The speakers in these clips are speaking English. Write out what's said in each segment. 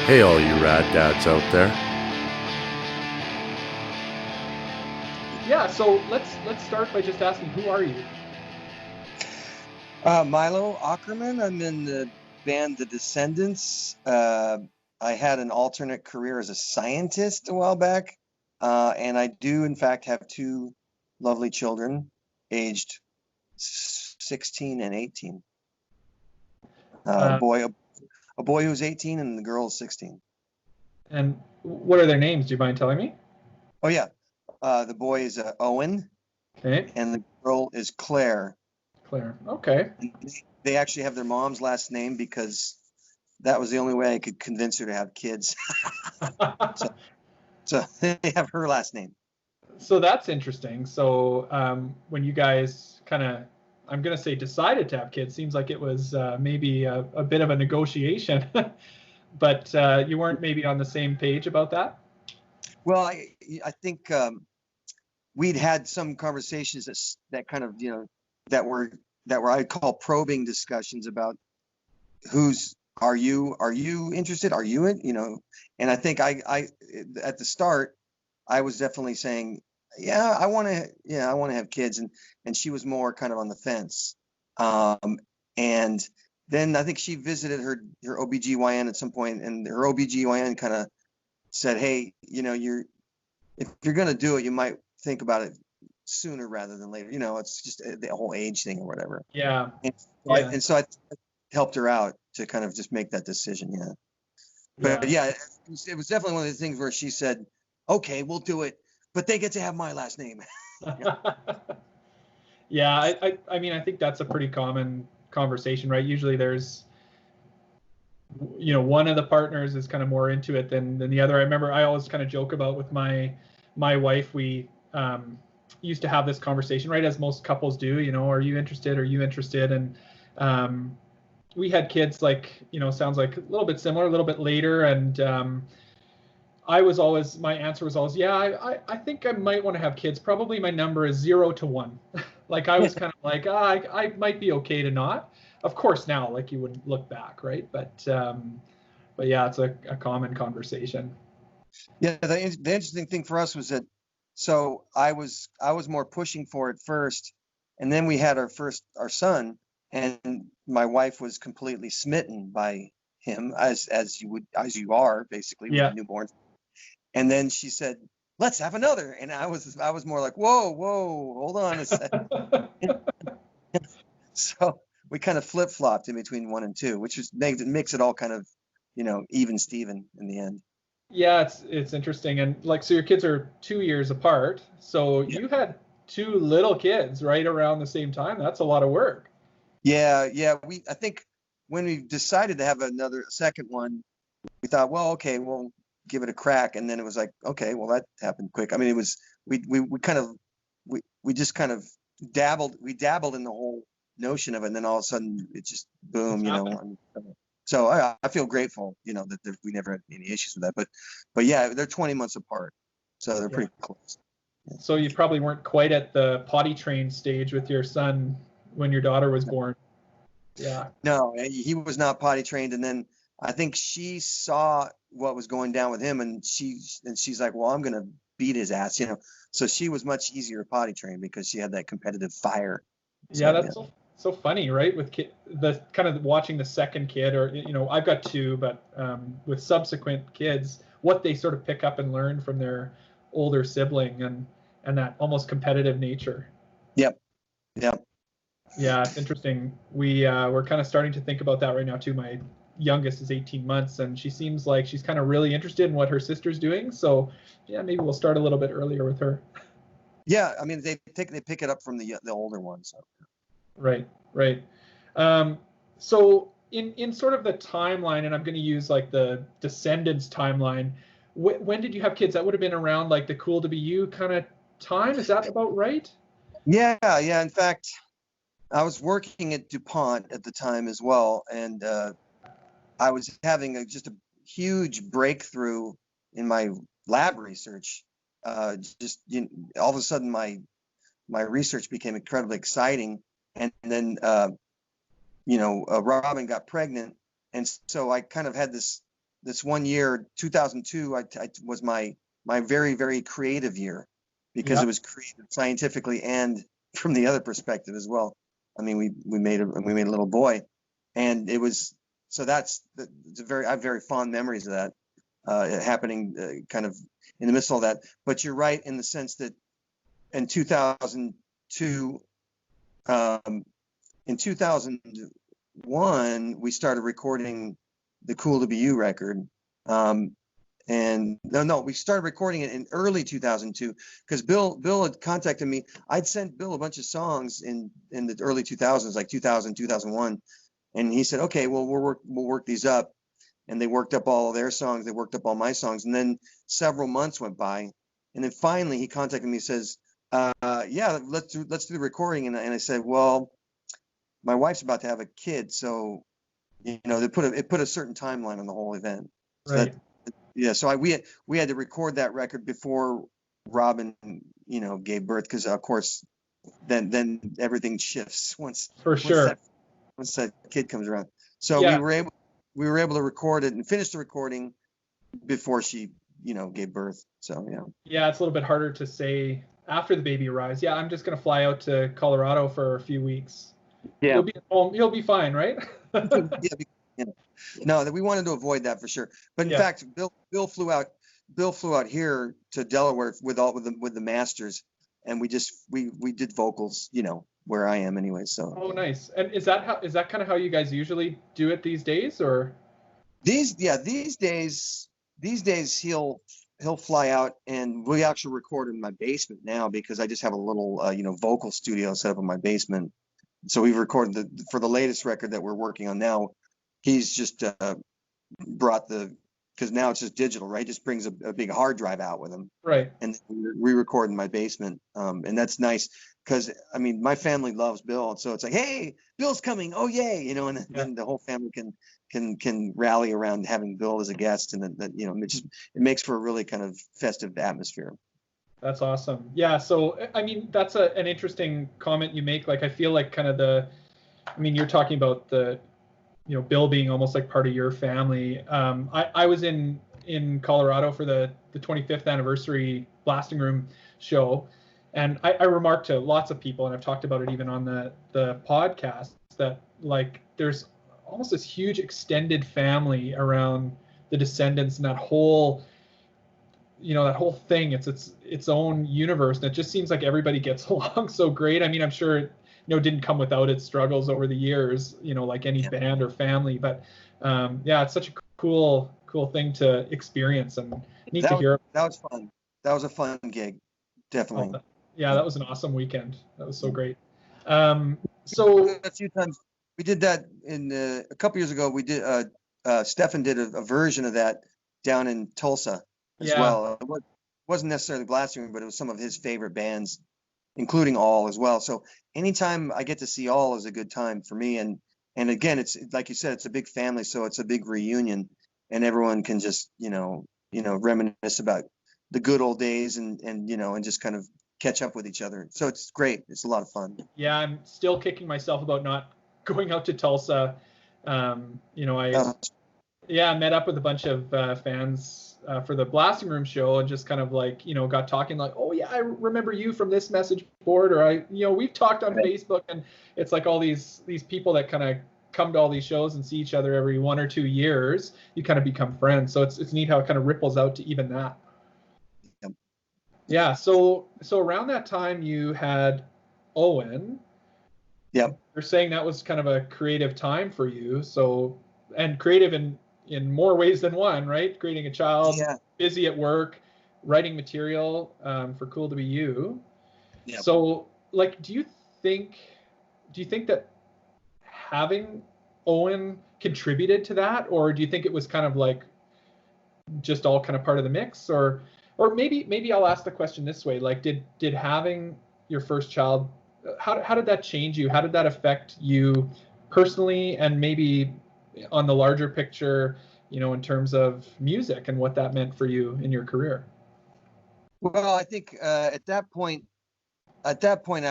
Hey, all you rad dads out there. Yeah, so let's start by just asking, who are you? Milo Aukerman. I'm in the band The Descendents. I had an alternate career as a scientist a while back, and I do, in fact, have two lovely children, aged 16 and 18. A boy who's 18 and the girl is 16. And what are their names? Do you mind telling me? Oh yeah, the boy is Owen, Okay, and the girl is Claire. Claire. Okay. And they actually have their mom's last name because that was the only way I could convince her to have kids. So they have her last name. So that's interesting. So when you guys kind of, I'm going to say decided to have kids, seems like it was maybe a bit of a negotiation, but you weren't maybe on the same page about that? Well, I think we'd had some conversations that kind of, that were I'd call probing discussions about are you interested? Are you in, and I think I at the start, I was definitely saying, yeah, I want to have kids. And she was more kind of on the fence. And then I think she visited her OBGYN at some point, and her OBGYN kind of said, hey, if you're going to do it, you might think about it sooner rather than later. It's just the whole age thing or whatever. Yeah. And so I helped her out to kind of just make that decision. Yeah. But yeah, it was definitely one of the things where she said, okay, we'll do it, but they get to have my last name. Yeah, I mean, I think that's a pretty common conversation, right? Usually there's, one of the partners is kind of more into it than the other. I remember I always kind of joke about with my wife, we used to have this conversation, right, as most couples do, are you interested? Are you interested? And we had kids sounds like a little bit similar, a little bit later. And my answer was always, yeah, I think I might want to have kids. Probably my number is 0 to 1. Like I was kind of like, I might be okay to not. Of course now, like you wouldn't look back, right? But yeah, it's a common conversation. Yeah, the interesting thing for us was that, so I was more pushing for it first, and then we had our son, and my wife was completely smitten by him, as you are basically with newborns. And then she said, let's have another. And I was more like, whoa, hold on a second. So we kind of flip-flopped in between 1 and 2, which makes it all kind of, even Steven in the end. Yeah, it's interesting. And so your kids are 2 years apart. So you had 2 little kids right around the same time. That's a lot of work. Yeah. I think when we decided to have a second one, we thought, well, okay, we'll give it a crack. And then it was like, okay, well, that happened quick. I mean, it was, we just kind of dabbled in the whole notion of it. And then all of a sudden it just boom, so I feel grateful, that we never had any issues with that, but yeah, they're 20 months apart. So they're pretty close. Yeah. So you probably weren't quite at the potty train stage with your son when your daughter was born. Yeah. No, he was not potty trained. And then I think she saw what was going down with him, and she's like, well, I'm going to beat his ass, So she was much easier potty trained because she had that competitive fire. Yeah, that's so funny, right? With the kind of watching the second kid, or I've got 2, but with subsequent kids, what they sort of pick up and learn from their older sibling, and that almost competitive nature. Yep. Yeah, it's interesting. We're kind of starting to think about that right now too. My youngest is 18 months, and she seems like she's kind of really interested in what her sister's doing. So yeah, maybe we'll start a little bit earlier with her. Yeah, I mean they pick it up from the older ones. So. Right. So in sort of the timeline, and I'm going to use like the Descendents timeline. When did you have kids? That would have been around like the Cool to Be You kind of time. Is that about right? Yeah. In fact, I was working at DuPont at the time as well, and I was having just a huge breakthrough in my lab research. All of a sudden, my research became incredibly exciting, and then Robin got pregnant, and so I kind of had this this one year, 2002, I was my very, very creative year, because Yeah. it was creative scientifically and from the other perspective as well. I mean, we made a little boy, and it was, so I have very fond memories of that happening kind of in the midst of all that. But you're right in the sense that in 2002, in 2001, we started recording the Cool to Be You record. And we started recording it in early 2002, because Bill had contacted me. I'd sent Bill a bunch of songs in the early 2000s, like 2000, 2001. And he said, okay, well, we'll work these up. And they worked up all of their songs. They worked up all my songs. And then several months went by. And then finally he contacted me and says, yeah, let's do the recording. And I said, well, my wife's about to have a kid. So, they put a certain timeline on the whole event. So Right. So we had to record that record before Robin, gave birth, because of course, then everything shifts once Sure. once that kid comes around. So Yeah. we were able to record it and finish the recording before she, gave birth. So yeah. Yeah, it's a little bit harder to say after the baby arrives. Yeah, I'm just gonna fly out to Colorado for a few weeks. Yeah. He'll be at home. He'll be fine, right? No, that we wanted to avoid that for sure. But in fact, Bill flew out here to Delaware with the masters, and we did vocals, where I am anyway. So. Oh, nice. And is that kind of how you guys usually do it these days, or? These days he'll fly out, and we actually record in my basement now, because I just have a little vocal studio set up in my basement. So we've recorded for the latest record that we're working on now. He's just brought because now it's just digital, right? Just brings a big hard drive out with him. Right. And we record in my basement. And that's nice, because I mean, my family loves Bill. And so it's like, hey, Bill's coming. Oh, yay. And then the whole family can rally around having Bill as a guest. And that it makes for a really kind of festive atmosphere. That's awesome. Yeah. So, I mean, that's an interesting comment you make. Like, I feel like kind of you're talking about Bill being almost like part of your family. I was in Colorado for the 25th anniversary Blasting Room show, and I remarked to lots of people, and I've talked about it even on the podcast, that like there's almost this huge extended family around the Descendents, and that whole thing. It's its own universe, and it just seems like everybody gets along so great. I mean, I'm sure it didn't come without its struggles over the years, like any band or family, but it's such a cool thing to experience, and neat to hear. That was fun. That was a fun gig, definitely. That was an awesome weekend. That was so great. So a few times we did that in a couple years ago. We did Stefan did a version of that down in Tulsa as well. It wasn't necessarily Blasting Room, but it was some of his favorite bands, including All as well. So anytime I get to see All is a good time for me. And again, it's like you said, it's a big family, so it's a big reunion, and everyone can just reminisce about the good old days and just kind of catch up with each other. So it's great. It's a lot of fun. Yeah, I'm still kicking myself about not going out to Tulsa. I met up with a bunch of fans for the Blasting Room show, and just kind of like, got talking like, oh yeah, I remember you from this message board, or we've talked on Facebook, and it's like all these people that kind of come to all these shows and see each other every 1 or 2 years. You kind of become friends. So it's neat how it kind of ripples out to even that. Yep. Yeah. So around that time you had Owen. Yep. You're saying that was kind of a creative time for you. So, and creative in more ways than one, right? Creating a child, busy at work, writing material for Cool to Be You. Yep. So, like, do you think that having Owen contributed to that, or do you think it was kind of like just all kind of part of the mix, or maybe I'll ask the question this way: like, did having your first child, how did that change you? How did that affect you personally, and maybe on the larger picture, in terms of music and what that meant for you in your career? Well, I think at that point I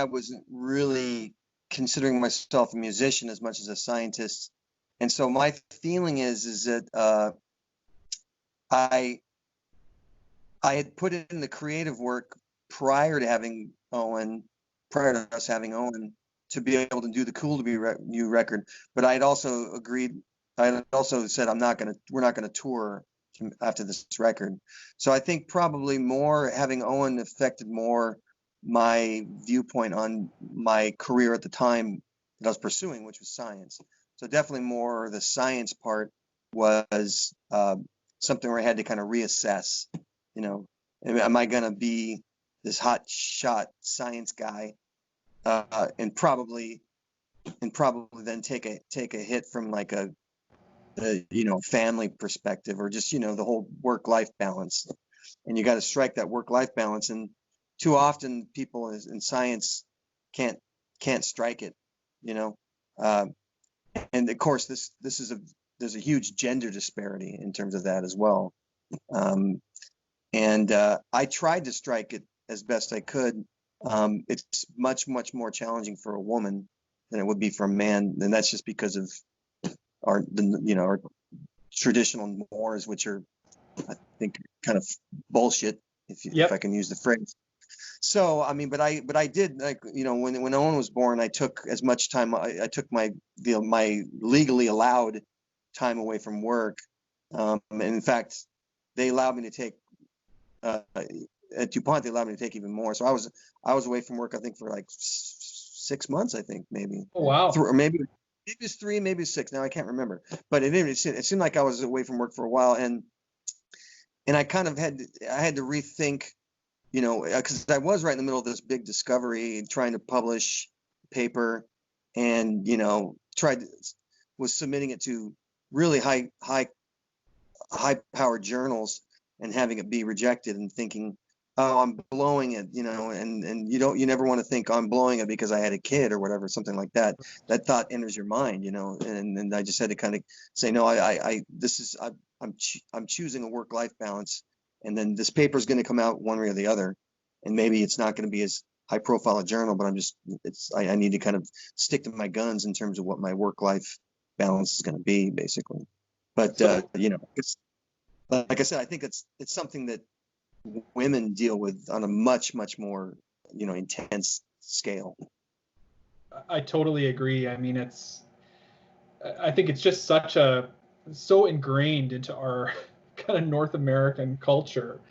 wasn't really considering myself a musician as much as a scientist. And so my feeling is that I had put in the creative work prior to having Owen, prior to us having Owen, to be able to do the Cool to Be New record. But I had also agreed. I had also said we're not gonna tour after this record. So I think probably more having Owen affected more my viewpoint on my career at the time that I was pursuing, which was science. So definitely more the science part was something where I had to kind of reassess, you know, am I going to be this hot shot science guy, and probably then take a hit from like a family perspective, or just the whole work-life balance. And you got to strike that work-life balance, and too often people in science can't strike it, you know. And of course there's a huge gender disparity in terms of that as well. And I tried to strike it as best I could. It's much more challenging for a woman than it would be for a man, and that's just because of our traditional mores, which are, I think, kind of bullshit, if I can use the phrase. So I mean, but I did, like, when Owen was born, I took as much time. I took my legally allowed time away from work, and in fact, they allowed me to take at DuPont. They allowed me to take even more. So I was away from work, I think, for like 6 months. I think maybe. Oh, wow. Or maybe it was 3, maybe 6. Now I can't remember. But it seemed like I was away from work for a while, and I kind of had to rethink, because I was right in the middle of this big discovery, trying to publish paper, and was submitting it to really high powered journals, and having it be rejected, and thinking, oh, I'm blowing it, and you never want to think I'm blowing it because I had a kid or whatever, something like that. That thought enters your mind, and I just had to kind of say, no, I'm choosing a work-life balance, and then this paper is going to come out one way or the other, and maybe it's not going to be as high profile a journal, but I need to kind of stick to my guns in terms of what my work-life balance is going to be, basically. But it's, like I said, I think it's something that women deal with on a much more intense scale. I totally agree. I mean, I think it's just so ingrained into our kind of North American culture,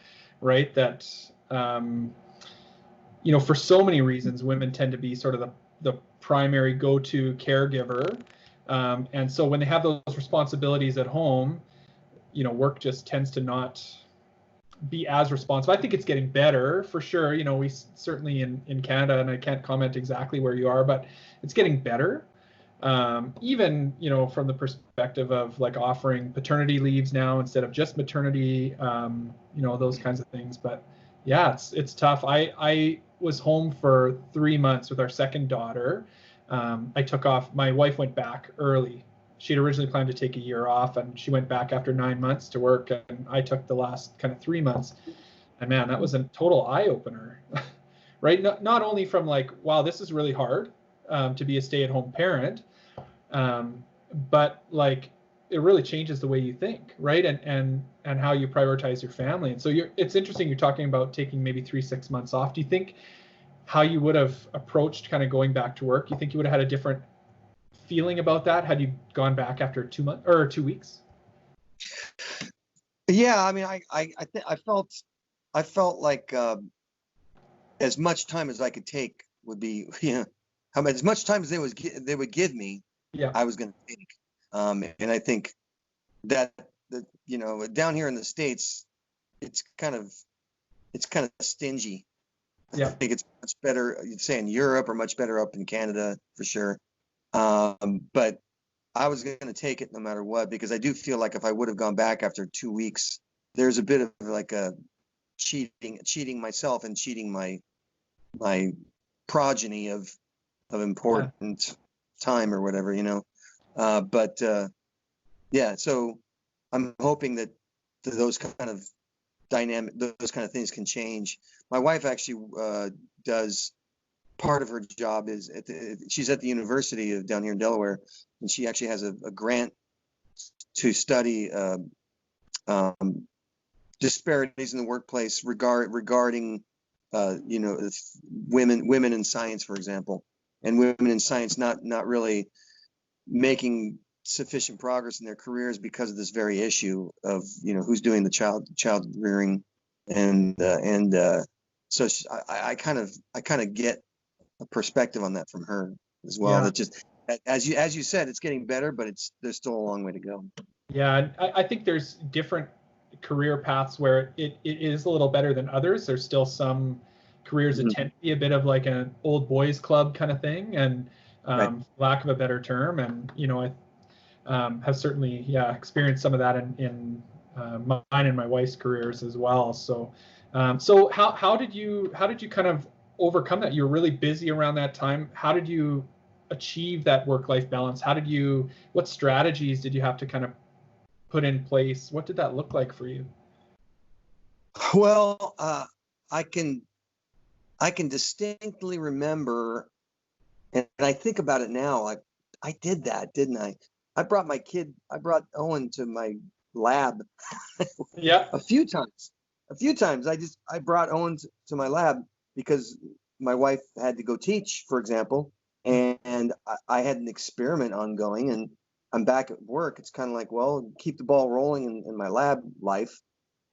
right? That for so many reasons, women tend to be sort of the primary go-to caregiver, and so when they have those responsibilities at home, work just tends to not be as responsive. I think it's getting better for sure. We certainly in Canada, and I can't comment exactly where you are, but it's getting better. Even from the perspective of like offering paternity leaves now instead of just maternity, those kinds of things. But yeah, it's tough. I was home for 3 months with our second daughter. I took off. My wife went back early. She'd originally planned to take a year off, and she went back after 9 months to work, and I took the last kind of 3 months. And man, that was a total eye opener, right? Not only from like, wow, this is really hard to be a stay-at-home parent, but like it really changes the way you think, right? And how you prioritize your family. And so it's interesting you're talking about taking maybe 3-6 months off. Do you think how you would have approached kind of going back to work, you think you would have had a different feeling about that had you gone back after 2 months or 2 weeks? Yeah, I mean, I felt like as much time as I could take would be, as much time as they would give me, yeah, I was going to take. And I think that down here in the States, it's kind of stingy. Yeah. I think it's much better, you'd say, in Europe, or much better up in Canada for sure. But I was going to take it no matter what, because I do feel like if I would have gone back after 2 weeks, there's a bit of like a cheating myself and cheating my progeny of important time or whatever, but yeah, so I'm hoping that those kind of things can change. My wife actually does, part of her job is she's at the university of down here in Delaware, and she actually has a grant to study disparities in the workplace regarding women in science, for example, and women in science not really making sufficient progress in their careers because of this very issue of who's doing the child rearing, and so I kind of get a perspective on that from her as well. Yeah. That just, as you said, it's getting better, but there's still a long way to go. Yeah, and I think there's different career paths where it is a little better than others. There's still some careers that tend to be a bit of like an old boys club kind of thing, and Right. lack of a better term. And I have certainly experienced some of that in mine and my wife's careers as well. So how did you kind of overcome that? You were really busy around that time. How did you achieve that work-life balance? What strategies did you have to kind of put in place? What did that look like for you? Well, I can distinctly remember, and I think about it now, like I did that, didn't I? I brought Owen to my lab. Yeah. a few times. I brought Owen to my lab because my wife had to go teach, for example, and I had an experiment ongoing, and I'm back at work. It's kind of like, well, keep the ball rolling in my lab life,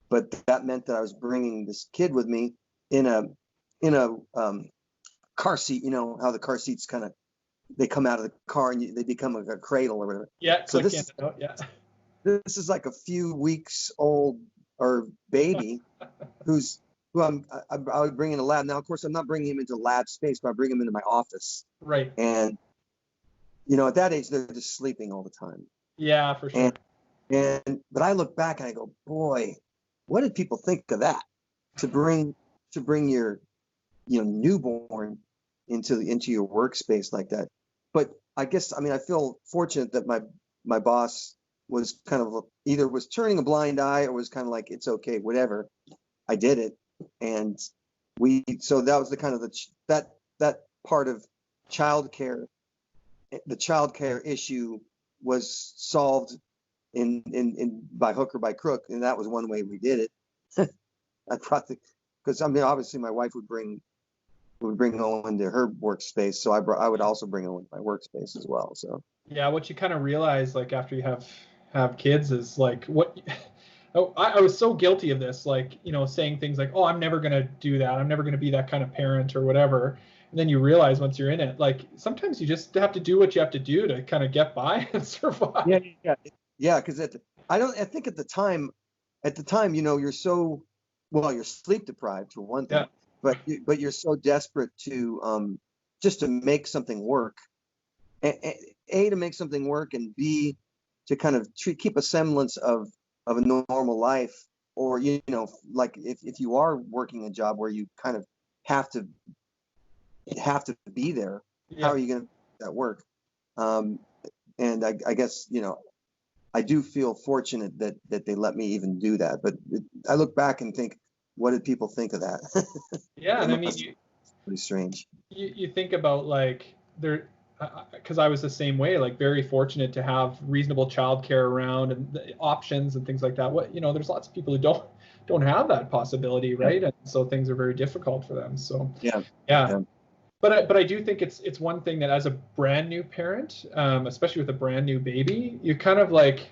but that meant that I was bringing this kid with me in a car seat. You know how the car seats kind of, they come out of the car and they become a cradle or whatever. Yeah. So this is like a few weeks old or baby who I would bring in a lab. Now, of course, I'm not bringing him into lab space, but I bring him into my office. Right. And at that age, they're just sleeping all the time. Yeah, for sure. But I look back and I go, boy, what did people think of that? To bring your newborn into your workspace like that. But I guess, I feel fortunate that my boss was kind of either was turning a blind eye or was kind of like, it's okay, whatever. I did it. And so that was the kind of that part of childcare. The childcare issue was solved in by hook or by crook, and that was one way we did it. Because obviously my wife would bring Owen to her workspace, so I would also bring Owen to my workspace as well. So yeah, what you kind of realize, like after you have kids, is like what. Oh, I was so guilty of this, like saying things like, "Oh, I'm never gonna do that. I'm never gonna be that kind of parent or whatever." And then you realize once you're in it, like sometimes you just have to do what you have to do to kind of get by and survive. Yeah. Because I think at the time, you're so, well, you're sleep deprived for one thing, but you're so desperate to just to make something work. A, to make something work, and B, to kind of keep a semblance of a normal life, or like if you are working a job where you kind of have to be there, how are you going to make that work? And I guess I do feel fortunate that they let me even do that, but I look back and think, what did people think of that? Yeah, and I mean, pretty strange. You think about like there, because I was the same way, like very fortunate to have reasonable childcare around and the options and things like that. There's lots of people who don't have that possibility, right? And so things are very difficult for them. So yeah. But I do think it's one thing that as a brand new parent, especially with a brand new baby, you kind of like,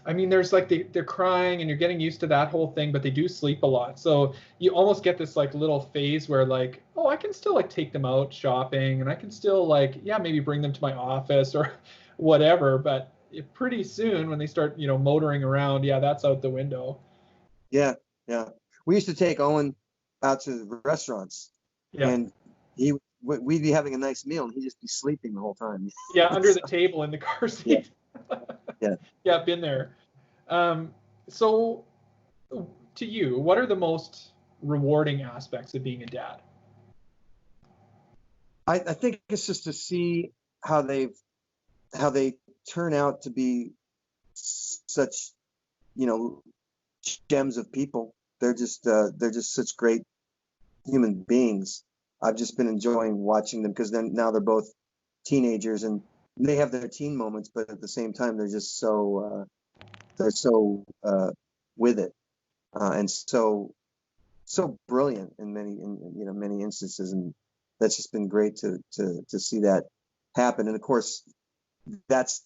there's like they're crying and you're getting used to that whole thing, but they do sleep a lot. So you almost get this like little phase where like, oh, I can still like take them out shopping and I can still like, maybe bring them to my office or whatever. But pretty soon when they start, motoring around, that's out the window. Yeah. We used to take Owen out to the restaurants, and we'd be having a nice meal and he'd just be sleeping the whole time. Under the table in the car seat. Yeah, been there. So to you, what are the most rewarding aspects of being a dad? I think it's just to see how they turn out to be such gems of people. They're just such great human beings. I've just been enjoying watching them, because now they're both teenagers and they have their teen moments, but at the same time they're just so with it. and so brilliant in many instances, and that's just been great to see that happen. And of course, that's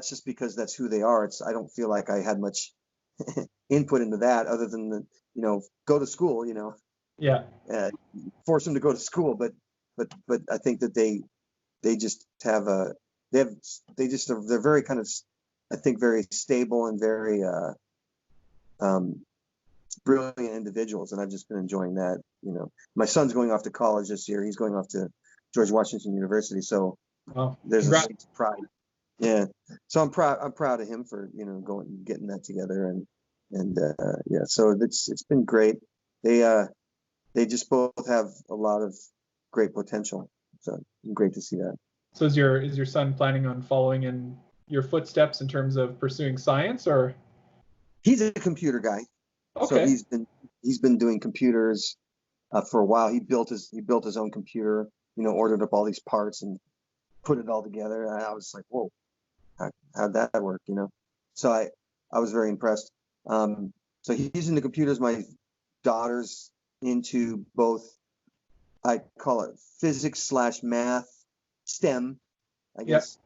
just because that's who they are. I don't feel like I had much input into that other than go to school, Yeah. force them to go to school. But I think that they just have they're very kind of, I think, very stable and very brilliant individuals, and I've just been enjoying that. My son's going off to college this year. He's going off to George Washington University, so there's a sense of pride. Yeah, so I'm proud of him for getting that together, and yeah, so it's been great. They just both have a lot of great potential, so great to see that. So is your son planning on following in your footsteps in terms of pursuing science, or? He's a computer guy. Okay. So he's been doing computers for a while. He built his own computer, ordered up all these parts and put it all together. And I was like, whoa, how'd that work? So I was very impressed. So he's into computers. My daughter's into both, I call it physics/math, STEM, I guess.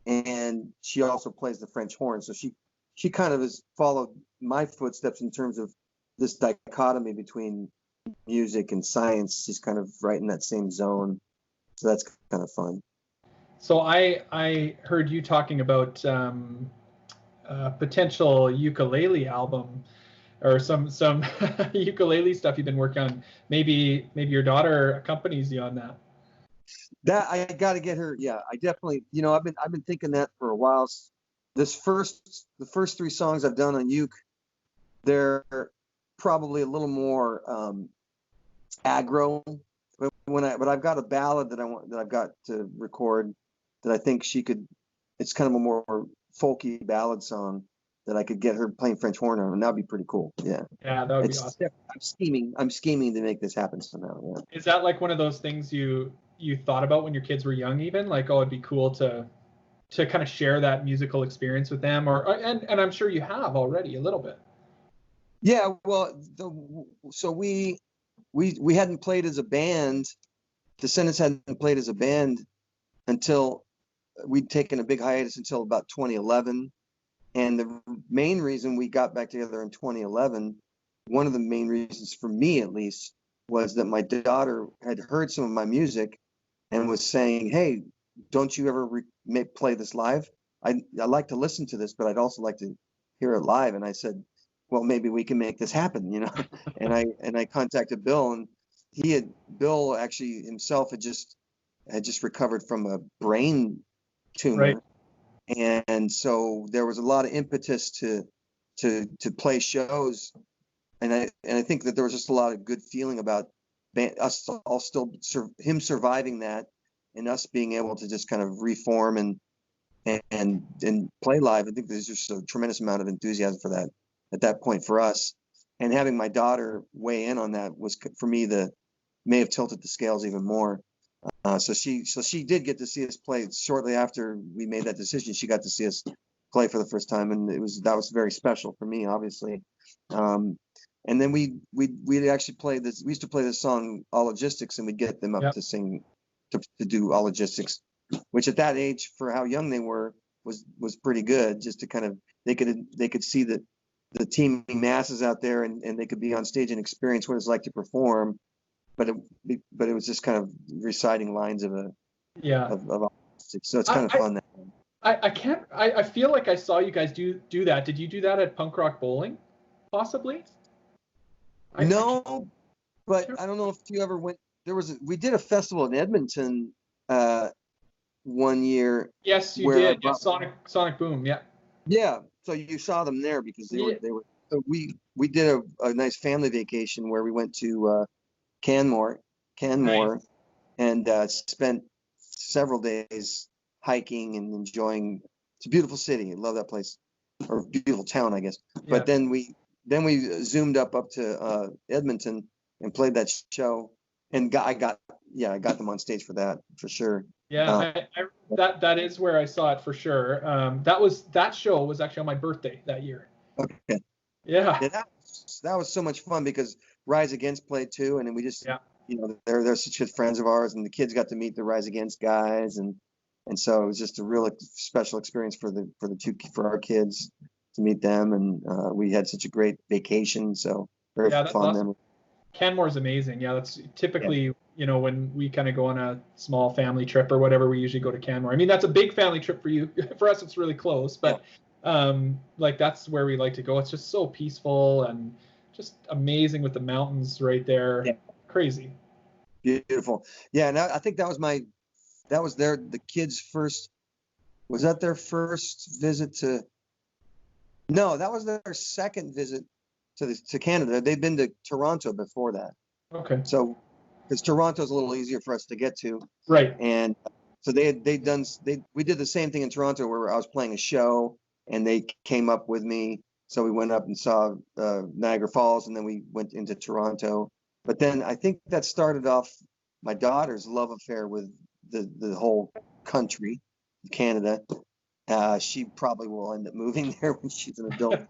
Yep. And she also plays the French horn. So she kind of has followed my footsteps in terms of this dichotomy between music and science. She's kind of right in that same zone. So that's kind of fun. So I heard you talking about potential ukulele album, or some ukulele stuff you've been working on. Maybe your daughter accompanies you on that. That I got to get her. Yeah, I definitely. I've been thinking that for a while. The first 3 songs I've done on uke, they're probably a little more aggro. But I've got a ballad that I've got to record that I think she could. It's kind of a more folky ballad song that I could get her playing French horn on, and that'd be pretty cool. Yeah. Yeah, that would be awesome. I'm scheming to make this happen somehow. Yeah. Is that like one of those things you thought about when your kids were young, even like, oh, it'd be cool to kind of share that musical experience with them, and I'm sure you have already a little bit. Yeah, well, so we hadn't played as a band. Descendents hadn't played as a band until we'd taken a big hiatus until about 2011. And the main reason we got back together in 2011, one of the main reasons for me at least, was that my daughter had heard some of my music and was saying, "Hey, don't you ever play this live? I like to listen to this, but I'd also like to hear it live." And I said, "Well, maybe we can make this happen," and I contacted Bill, and Bill actually himself had just recovered from a brain tumor. Right. And so there was a lot of impetus to play shows, and I think that there was just a lot of good feeling about us all still him surviving that, and us being able to just kind of reform and play live. I think there's just a tremendous amount of enthusiasm for that at that point for us, and having my daughter weigh in on that was, for me, may have tilted the scales even more. So she did get to see us play shortly after we made that decision. She got to see us play for the first time, and that was very special for me, obviously. And then we actually played this. We used to play this song All-O-Gistics, and we'd get them up to sing to do All-O-Gistics, which at that age, for how young they were, was pretty good. Just to kind of they could see the teeming masses out there, and they could be on stage and experience what it's like to perform. But it was just kind of reciting lines of so it's kind of fun. I feel like I saw you guys do that. Did you do that at Punk Rock Bowling, possibly? No, but I don't know if you ever went. We did a festival in Edmonton one year. Yes, you did. Yeah, Sonic Boom. Yeah. Yeah. So you saw them there because they were. So we did a nice family vacation where we went to Canmore, nice. And spent several days hiking and enjoying. It's a beautiful city. I love that place, or beautiful town, I guess. Yeah. But then we zoomed up to Edmonton and played that show, and I got them on stage for that, for sure. Yeah, that is where I saw it for sure. That show was actually on my birthday that year. Okay. Yeah. was so much fun because Rise Against played too, and then we just Yeah. they're such good friends of ours, and the kids got to meet the Rise Against guys, and so it was just a real special experience for our kids to meet them, and we had such a great vacation, so very Yeah, that's fun awesome. memory. Canmore's amazing. Yeah, that's typically, when we kind of go on a small family trip or whatever, we usually go to Canmore. I mean, that's a big family trip for you. For us, it's really close, but like that's where we like to go. It's just so peaceful and just amazing with the mountains right there. Yeah. Crazy. Beautiful. Yeah, and I think that was the kids' first. Was that their first visit to? No, that was their second visit to Canada. They'd been to Toronto before that. Okay. So, because Toronto's a little easier for us to get to. Right. And so we did the same thing in Toronto where I was playing a show and they came up with me. So we went up and saw Niagara Falls, and then we went into Toronto. But then I think that started off my daughter's love affair with the whole country, Canada. She probably will end up moving there when she's an adult.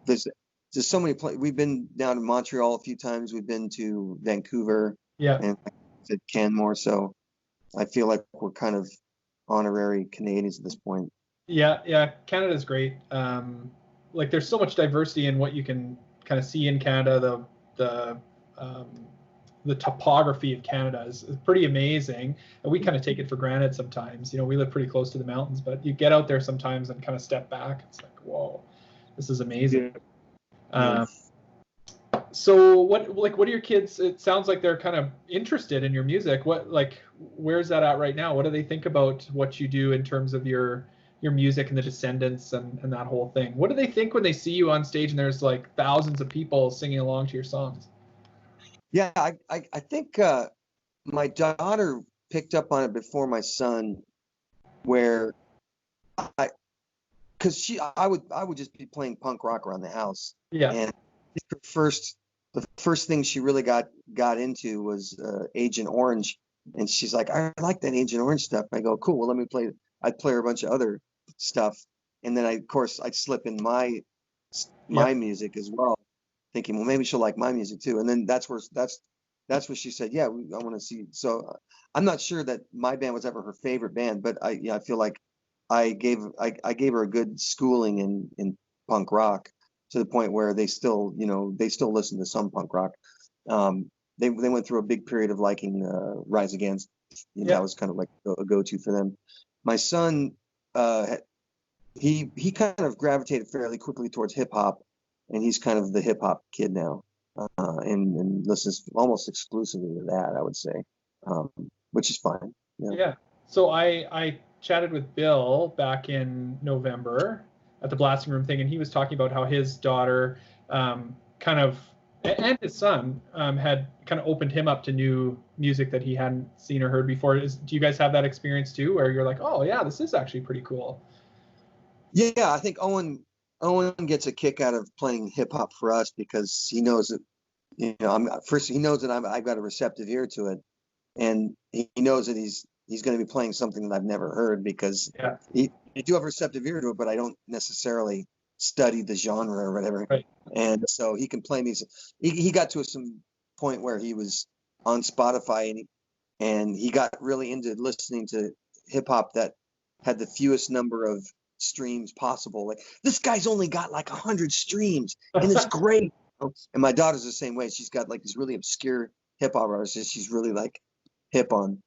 There's just so many places. We've been down to Montreal a few times. We've been to Vancouver and to Canmore. So I feel like we're kind of honorary Canadians at this point. Yeah, Canada's great. Like there's so much diversity in what you can kind of see in Canada. The topography of Canada is pretty amazing, and we kind of take it for granted sometimes. We live pretty close to the mountains, but you get out there sometimes and kind of step back. It's like, whoa, this is amazing. Yeah. So what are your kids? It sounds like they're kind of interested in your music. Where's that at right now? What do they think about what you do in terms of your music and the Descendents and that whole thing? What do they think when they see you on stage and there's like thousands of people singing along to your songs? Yeah, I think my daughter picked up on it before my son, where because I would just be playing punk rock around the house. Yeah. And the first thing she really got into was Agent Orange, and she's like, I like that Agent Orange stuff. And I go, cool. Well, let me play. I'd play her a bunch of other stuff, and then I'd slip in my music as well, thinking, well, maybe she'll like my music too. And then that's where she said, yeah, I want to see. So I'm not sure that my band was ever her favorite band, but I feel like I gave her a good schooling in punk rock, to the point where they still listen to some punk rock. They went through a big period of liking Rise Against. That was kind of like a go-to for them. My son, he kind of gravitated fairly quickly towards hip hop, and he's kind of the hip hop kid now, and listens almost exclusively to that, I would say, which is fine. Yeah. So I chatted with Bill back in November at the Blasting Room thing, and he was talking about how his daughter and his son had kind of opened him up to new music that he hadn't seen or heard before. Do you guys have that experience too, where you're like, oh yeah, this is actually pretty cool? Yeah, I think Owen gets a kick out of playing hip hop for us because he knows that, he knows that I've got a receptive ear to it, and he knows that he's going to be playing something that I've never heard, because I do have a receptive ear to it, but I don't necessarily study the genre or whatever. Right. And so he can play me. He got to some point where he was on Spotify, and he got really into listening to hip hop that had the fewest number of streams possible. Like, this guy's only got like 100 streams, and it's great. And my daughter's the same way. She's got like these really obscure hip hop artists that she's really like hip on.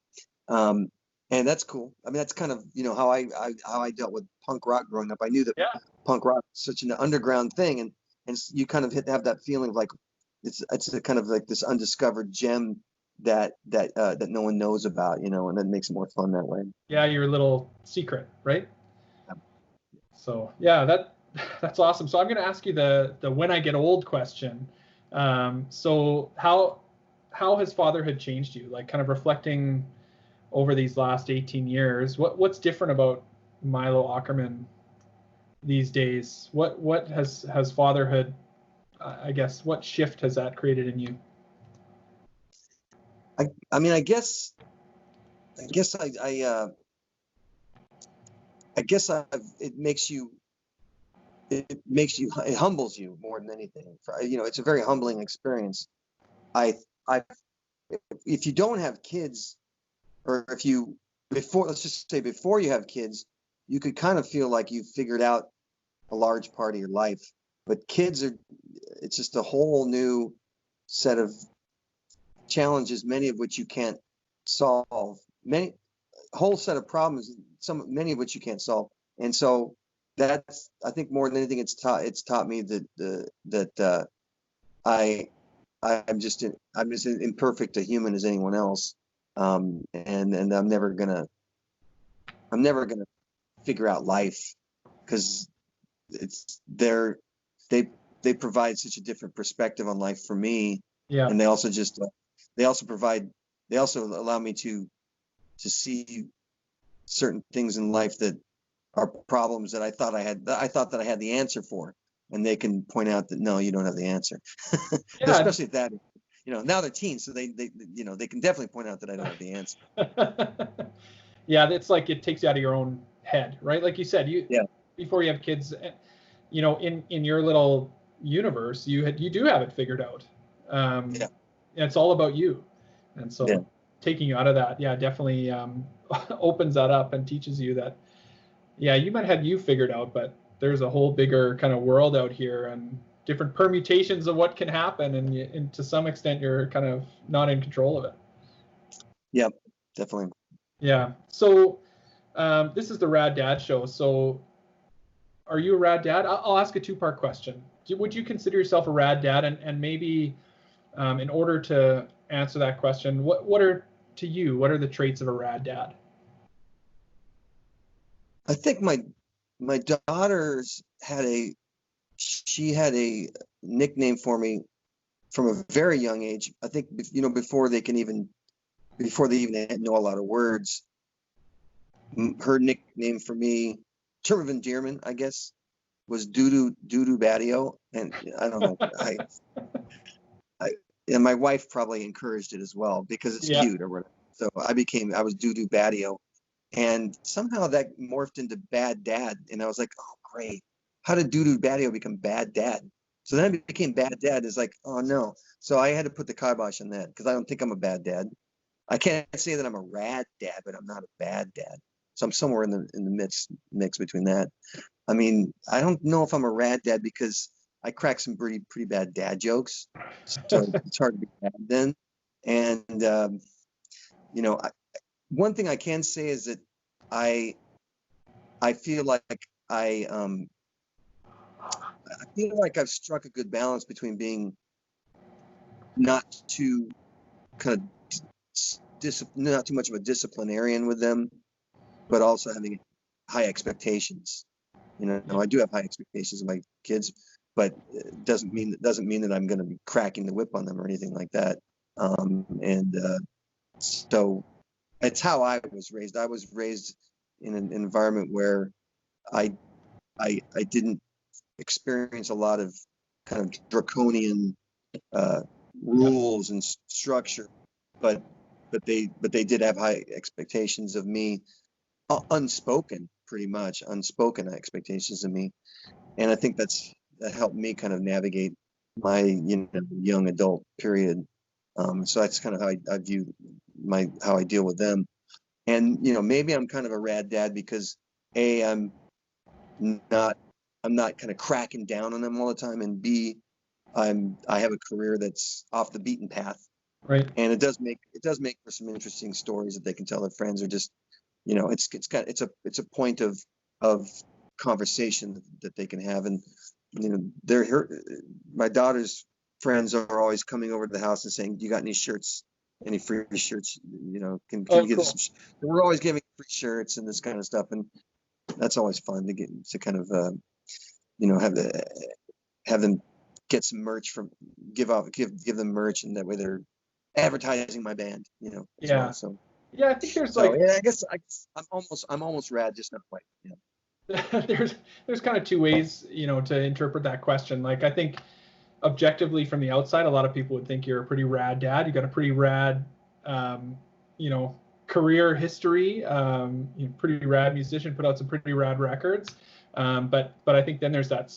And that's cool. I mean, that's kind of, how I dealt with punk rock growing up. I knew that punk rock was such an underground thing, and you kind of have that feeling of like it's a kind of like this undiscovered gem that no one knows about, and that makes it more fun that way. Yeah, your little secret, right? So yeah, that's awesome. So I'm going to ask you the when I get old question. So how has fatherhood changed you? Like, kind of reflecting over these last 18 years, what's different about Milo Aukerman these days? What has fatherhood, I guess, what shift has that created in you? I mean, I guess it makes you it humbles you more than anything. It's a very humbling experience. I if you don't have kids, or let's just say before you have kids, you could kind of feel like you've figured out a large part of your life. But it's just a whole new set of challenges, many of which you can't solve. Whole set of problems, many of which you can't solve. And so that's, I think, more than anything, it's taught me that I'm just imperfect a human as anyone else, and I'm never gonna figure out life, because they provide such a different perspective on life for me. Yeah. And they also allow me to see certain things in life that are problems that I thought that I had the answer for, and they can point out that no, you don't have the answer. Yeah. Especially if that, now they're teens, so they can definitely point out that I don't have the answer. Yeah, it's like it takes you out of your own head, right? Like you said, before you have kids, in your little universe, you do have it figured out. And it's all about you, and so taking you out of that, definitely opens that up and teaches you that, you might have you figured out, but there's a whole bigger kind of world out here and different permutations of what can happen, and to some extent you're kind of not in control of it. Yep, definitely. Yeah. So this is the Rad Dad Show. So are you a rad dad? I'll ask a two-part question. Would you consider yourself a rad dad? And maybe in order to answer that question, what are the traits of a rad dad? I think my daughters had a nickname for me from a very young age. I think, before they even know a lot of words. Her nickname for me, term of endearment, I guess, was Doo Doo Badio, and I don't know. And my wife probably encouraged it as well because it's cute or whatever. So I was Doo Doo Badio, and somehow that morphed into Bad Dad, and I was like, oh great, how did Doo Doo Badio become Bad Dad? So then it became Bad Dad. It's like, oh no. So I had to put the kibosh on that because I don't think I'm a bad dad. I can't say that I'm a rad dad, but I'm not a bad dad. So I'm somewhere in the mix between that. I mean, I don't know if I'm a rad dad because I crack some pretty bad dad jokes, so it's hard to be bad then. And one thing I can say is that I feel like I feel like I've struck a good balance between being not too kind of not too much of a disciplinarian with them, but also having high expectations. I do have high expectations of my kids, but it doesn't mean that I'm going to be cracking the whip on them or anything like that. So it's how I was raised. I was raised in an environment where I didn't experience a lot of kind of draconian rules and structure, but they did have high expectations of me, unspoken expectations of me, and I think that helped me kind of navigate my young adult period. So that's kind of how I view how I deal with them, and maybe I'm kind of a rad dad because I'm not kind of cracking down on them all the time, and B, I have a career that's off the beaten path. Right. And it does make for some interesting stories that they can tell their friends, or just, it's a point of conversation that they can have. And, my daughter's friends are always coming over to the house and saying, do you got any shirts, any free shirts? Can you give us some? We're always giving free shirts and this kind of stuff. And that's always fun to kind of, have them get some merch give them merch, and that way they're advertising my band, as well. So I think there's I guess I'm almost rad, just not quite. There's kind of two ways to interpret that question. Like, I think objectively from the outside, a lot of people would think you're a pretty rad dad. You got a pretty rad career history, pretty rad musician, put out some pretty rad records. But I think then there's that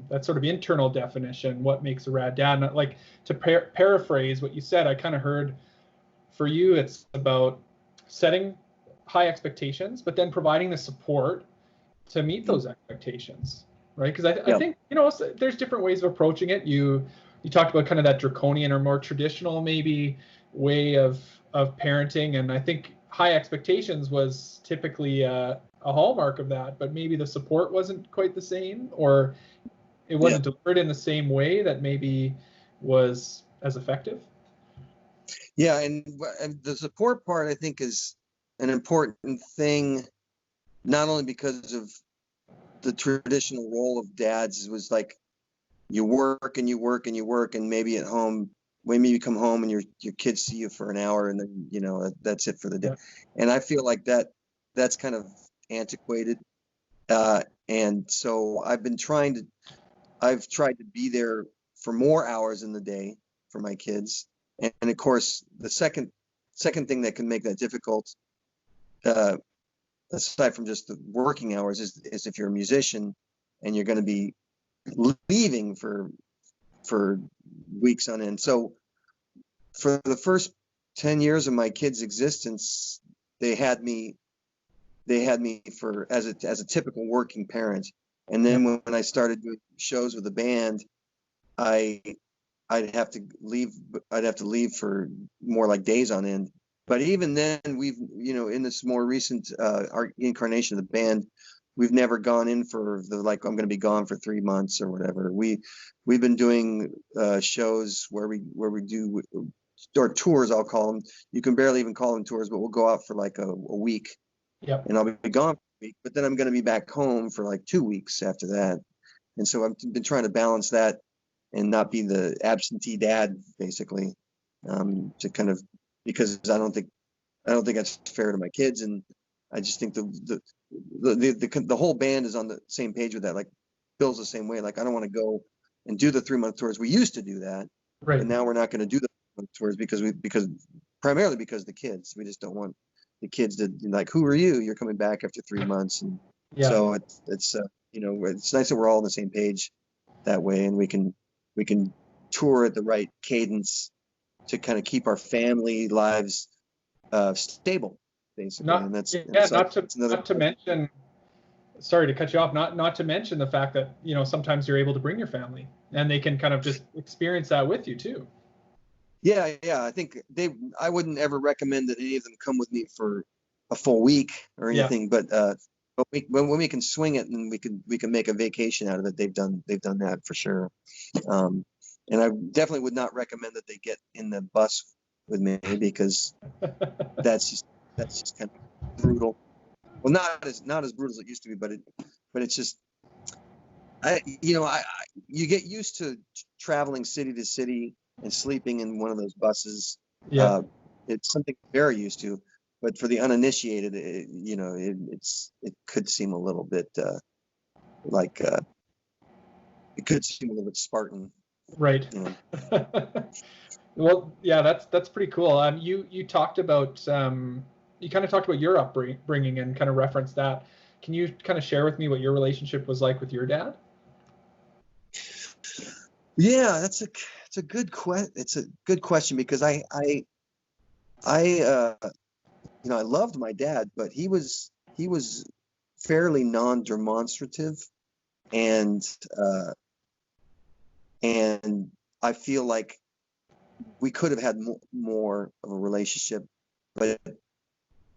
that sort of internal definition, what makes a rad dad. And like to paraphrase what you said, I kind of heard for you, it's about setting high expectations, but then providing the support to meet those expectations, right? Because I think, there's different ways of approaching it. You talked about kind of that draconian or more traditional maybe way of parenting, and I think high expectations was typically a hallmark of that, but maybe the support wasn't quite the same, or it wasn't delivered in the same way that maybe was as effective. Yeah, and the support part I think is an important thing, not only because of the traditional role of dads. It was like you work and you work and you work, and maybe at home, maybe you come home and your kids see you for an hour, and then that's it for the day. And I feel like that's kind of antiquated, and so I've tried to be there for more hours in the day for my kids. And of course, the second thing that can make that difficult, aside from just the working hours, is if you're a musician and you're going to be leaving for weeks on end. So for the first 10 years of my kids' existence, they had me for as a typical working parent. And then when I started doing shows with the band, I'd have to leave for more like days on end. But even then, we've, in this more recent our incarnation of the band, we've never gone in for I'm going to be gone for 3 months or whatever. We've been doing shows where we do, or tours, I'll call them. You can barely even call them tours, but we'll go out for like a week. Yep. And I'll be gone for a week, but then I'm going to be back home for like 2 weeks after that. And so I've been trying to balance that and not be the absentee dad, basically, to kind of, because I don't think that's fair to my kids, and I just think the whole band is on the same page with that. Like Bill's the same way. Like I don't want to go and do the 3-month tours. We used to do that, right? And now we're not going to do the 3-month tours because primarily because the kids. We just don't want the kids to like, who are you? You're coming back after 3 months, and so it's it's nice that we're all on the same page that way, and we can tour at the right cadence to kind of keep our family lives stable, basically. Not to mention, sorry to cut you off, not to mention the fact that sometimes you're able to bring your family and they can kind of just experience that with you too. Yeah, I think I wouldn't ever recommend that any of them come with me for a full week or anything, but when we can swing it and we can make a vacation out of it, they've done that for sure. And I definitely would not recommend that they get in the bus with me, because that's just kind of brutal. Well, not as brutal as it used to be, but it's just you get used to traveling city to city and sleeping in one of those buses. Yeah. It's something very used to, but for the uninitiated, it could seem a little bit like it could seem a little bit Spartan. Right. Well, yeah, that's pretty cool. You talked about you kind of talked about your upbringing and kind of referenced that. Can you kind of share with me what your relationship was like with your dad? Yeah, it's a good question, because I loved my dad, but he was fairly non-demonstrative, and I feel like we could have had more of a relationship, but of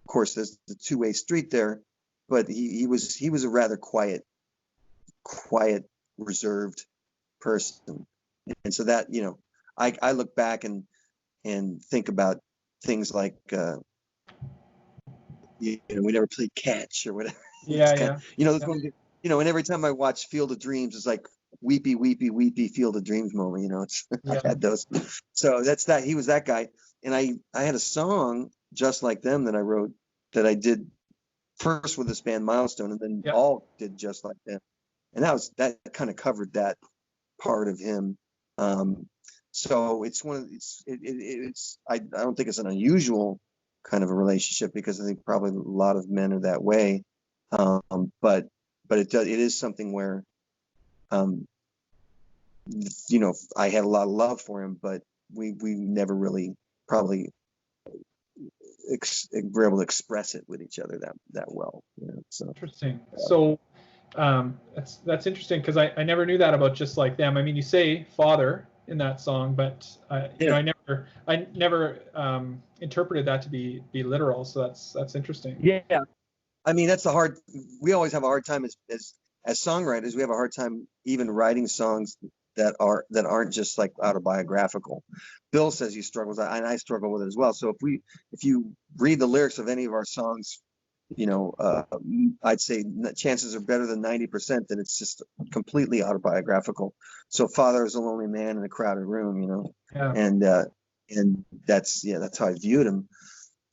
course there's the two-way street there. But he was a rather quiet, reserved person, and so that I look back and think about things like we never played catch or whatever. And every time I watch Field of Dreams, it's like weepy Field of Dreams moment. I've had those. So that's that. He was that guy, and I had a song just like them that I wrote, that I did first with this band Milestone, and then all did just like them, and that kind of covered that part of him. So it's I don't think it's an unusual kind of a relationship, because I think probably a lot of men are that way. But it is something where, I had a lot of love for him, but we never really probably were able to express it with each other that well. So Interesting. So that's interesting, because I never knew that about Just Like Them. I mean, you say father in that song, but I never interpreted that to be literal. So that's interesting. Yeah. I mean, we always have a hard time as songwriters. We have a hard time even writing songs that aren't just like autobiographical. Bill says he struggles, and I struggle with it as well. So if you read the lyrics of any of our songs, I'd say chances are better than 90% that it's just completely autobiographical. So father is a lonely man in a crowded room, Yeah. and that's how I viewed him.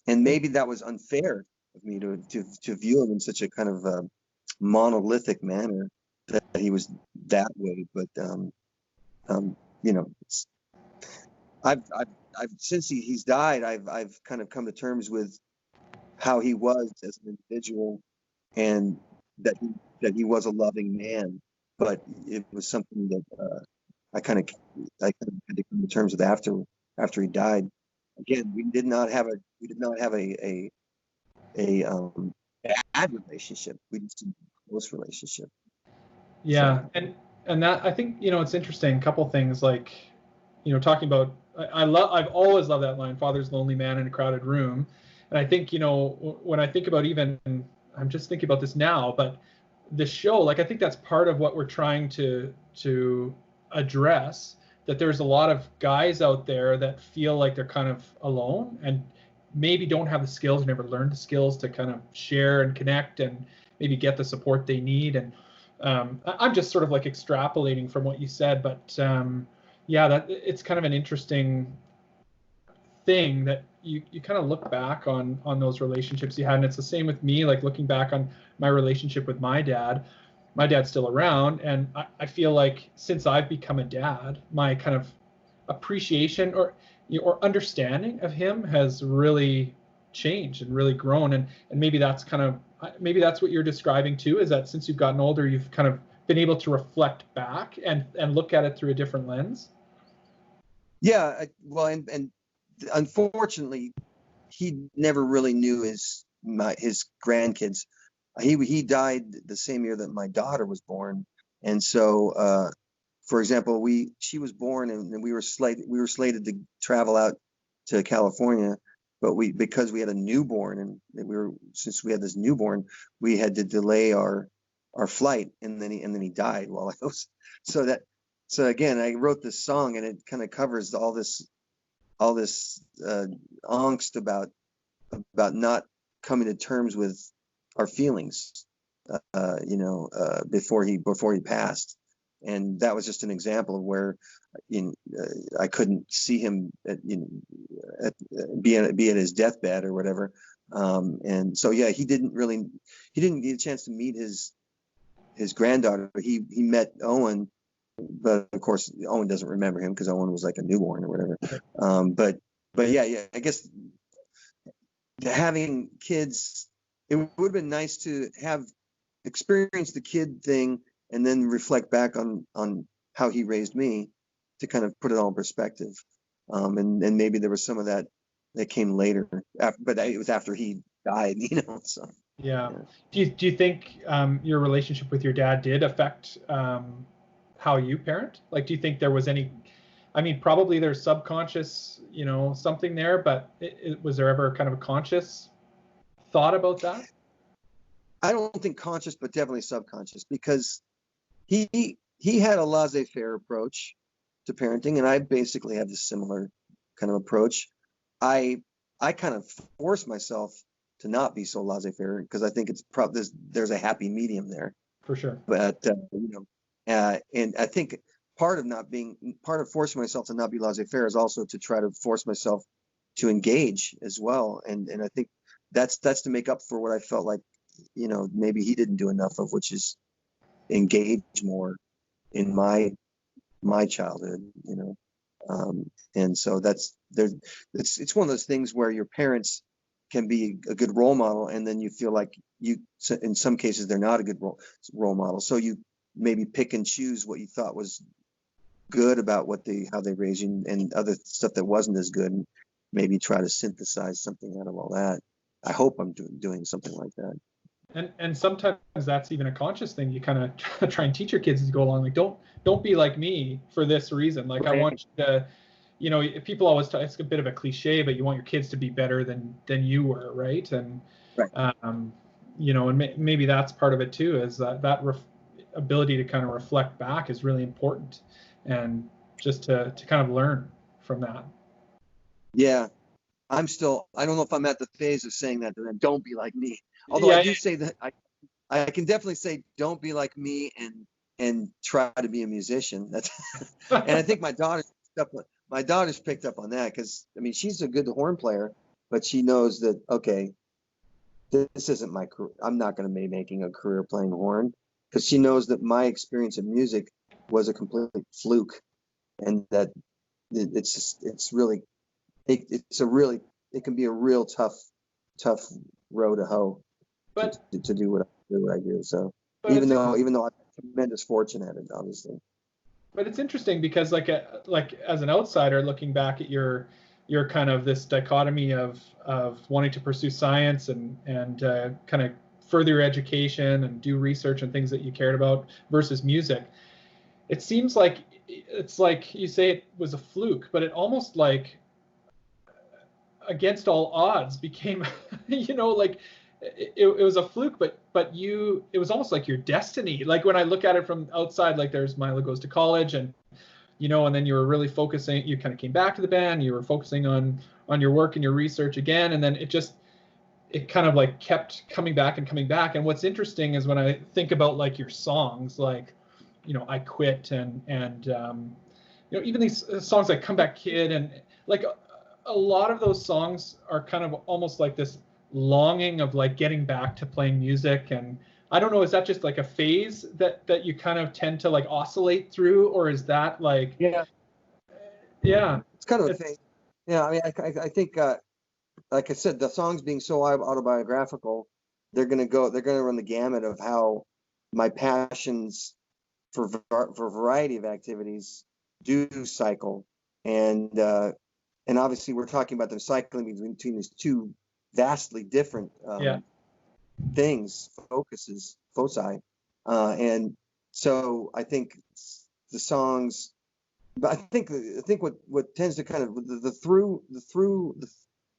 And maybe that was unfair of me to view him in such a kind of monolithic manner, that he was that way. But I've since he's died, I've kind of come to terms with how he was as an individual, and that he was a loving man. But it was something that I kind of had to come to terms with after he died. Again, we did not have a bad relationship. We just didn't have a close relationship. Yeah, and that, I think, it's interesting. A couple things, like, talking about, I've always loved that line, father's lonely man in a crowded room. And I think, when I think about, even, I'm just thinking about this now, but the show, like, I think that's part of what we're trying to address, that there's a lot of guys out there that feel like they're kind of alone, and maybe don't have the skills, never learned the skills to kind of share and connect and maybe get the support they need. And I'm just sort of like extrapolating from what you said, but that it's kind of an interesting thing that you kind of look back on those relationships you had. And it's the same with me, like looking back on my relationship with my dad. My dad's still around, and I feel like since I've become a dad, my kind of appreciation or understanding of him has really changed and really grown. And maybe that's what you're describing too, is that since you've gotten older, you've kind of been able to reflect back and look at it through a different lens. Yeah, well, and unfortunately, he never really knew his grandkids. He died the same year that my daughter was born, and so for example, she was born, and we were slated to travel out to California, but because we had a newborn, and since we had this newborn, we had to delay our flight, and then he died while I was so again, I wrote this song, and it kind of covers all this angst about not coming to terms with our feelings, before he passed. And that was just an example of where I couldn't see him be at his deathbed or whatever. And so, yeah, he didn't get a chance to meet his granddaughter. He met Owen, but of course Owen doesn't remember him because Owen was like a newborn or whatever. But yeah, I guess having kids, it would have been nice to have experienced the kid thing and then reflect back on how he raised me, to kind of put it all in perspective. And maybe there was some of that came later, but it was after he died, so. Yeah. Do you think your relationship with your dad did affect how you parent? Like, do you think there was any, I mean, probably there's subconscious, something there, but was there ever kind of a conscious thought about that? I don't think conscious, but definitely subconscious, because he had a laissez-faire approach to parenting, and I basically have a similar kind of approach. I kind of force myself to not be so laissez-faire, because I think it's there's a happy medium there. For sure. But and I think part of forcing myself to not be laissez-faire is also to try to force myself to engage as well. And I think that's to make up for what I felt like, maybe he didn't do enough of, which is engage more in my childhood, and so it's one of those things where your parents can be a good role model, and then you feel like in some cases they're not a good role model. So you maybe pick and choose what you thought was good about how they raised you, and other stuff that wasn't as good, and maybe try to synthesize something out of all that. I hope I'm doing something like that. And sometimes that's even a conscious thing. You kind of try and teach your kids as you go along. Like, don't be like me for this reason. Like, I want you to, you know, people always talk, it's a bit of a cliche, but you want your kids to be better than you were, right? And right. You know, and maybe that's part of it too, is that ability to kind of reflect back is really important, and just to kind of learn from that. Yeah, I don't know if I'm at the phase of saying that to them. Don't be like me. Although Yeah, I do say that I can definitely say don't be like me and try to be a musician. That's and I think my daughter's picked up on that, because I mean, she's a good horn player, but she knows that, okay, this isn't my career. I'm not going to be making a career playing horn, because she knows that my experience in music was a complete fluke, and that it can be a real tough row to hoe, but to do what I do. So even though I have tremendous fortune at it, obviously. But it's interesting because like as an outsider looking back at your kind of this dichotomy of wanting to pursue science and kind of further your education and do research and things that you cared about versus music, it seems like it's like you say it was a fluke, but it almost like against all odds became, you know, like it was a fluke, but it was almost like your destiny. Like when I look at it from outside, like there's Milo Goes to College, and you know, and then you were really focusing, you kind of came back to the band, you were focusing on your work and your research again, and then it kind of like kept coming back. And what's interesting is when I think about like your songs, like, you know, I Quit, and you know, even these songs like Come Back Kid, and like a lot of those songs are kind of almost like this longing of like getting back to playing music. And I don't know, is that just like a phase that you kind of tend to like oscillate through, or is that like yeah it's kind of a phase. Yeah, I mean, I think like I said, the songs being so autobiographical, they're gonna run the gamut of how my passions for variety of activities do cycle, and obviously we're talking about them cycling between these two vastly different things, foci, and so I think the songs, but I think what tends to kind of the through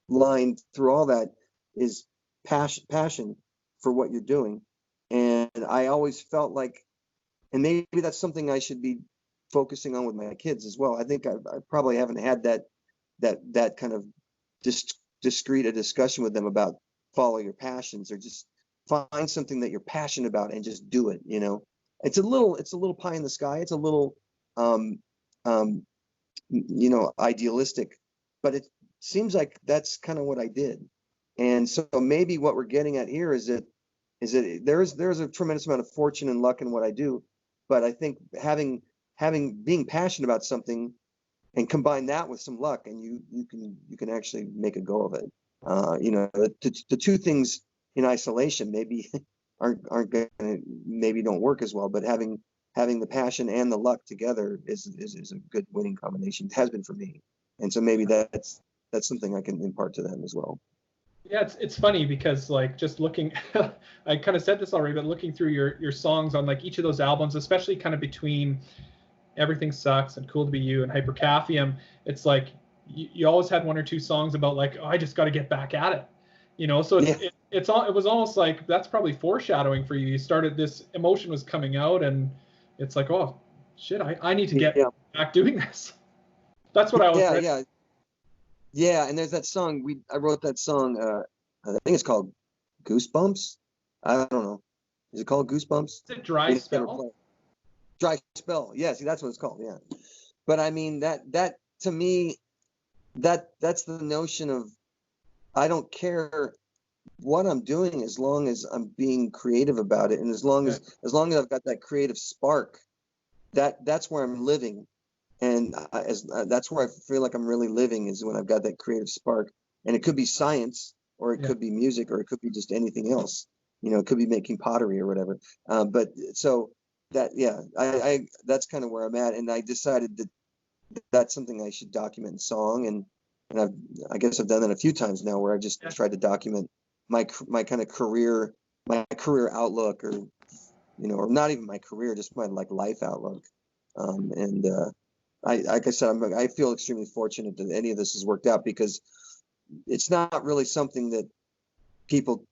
line through all that is passion for what you're doing, and I always felt like, and maybe that's something I should be focusing on with my kids as well. I think I probably haven't had that kind of discreet a discussion with them about follow your passions, or just find something that you're passionate about and just do it. You know, it's a little pie in the sky. It's a little you know, idealistic, but it seems like that's kind of what I did. And so maybe what we're getting at here is that there's a tremendous amount of fortune and luck in what I do, but I think being passionate about something and combine that with some luck, and you can actually make a go of it. You know, the two things in isolation maybe aren't gonna, maybe don't work as well, but having the passion and the luck together is a good winning combination. It has been for me, and so maybe that's something I can impart to them as well. Yeah, it's funny because like just looking, I kind of said this already, but looking through your songs on like each of those albums, especially kind of between Everything Sucks and Cool to Be You and Hypercaphium, it's like you always had one or two songs about like, oh, I just got to get back at it, you know. So it was almost like that's probably foreshadowing for you. You started, this emotion was coming out, and it's like, oh shit, I need to get back doing this. That's what I was. Yeah, and there's that song I wrote that song. I think it's called Goosebumps. I don't know. Is it called Goosebumps? Is it Dry Spell? Dry Spell. Yeah, see, that's what it's called. Yeah, but I mean that to me, that's the notion of, I don't care what I'm doing as long as I'm being creative about it, and as long as I've got that creative spark, that's where I'm living. And that's where I feel like I'm really living, is when I've got that creative spark. And it could be science, or it could be music, or it could be just anything else. You know, it could be making pottery or whatever. But so that, yeah, I that's kind of where I'm at, and I decided that that's something I should document in song, and I guess I've done that a few times now, where I just tried to document my kind of career, my career outlook, or you know, or not even my career, just my like life outlook. And like I said, I feel extremely fortunate that any of this has worked out, because it's not really something that people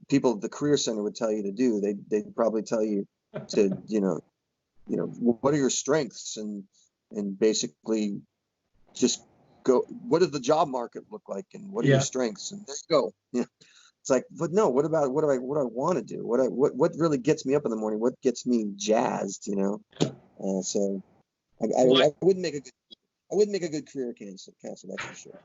at the Career Center would tell you to do. They'd probably tell you to, you know, what are your strengths, and basically just go, what does the job market look like, and what are your strengths, and there you go. Yeah. It's like, but no, what about what do I want to do? What really gets me up in the morning? What gets me jazzed, you know? So I wouldn't make a good career counselor, that's for sure.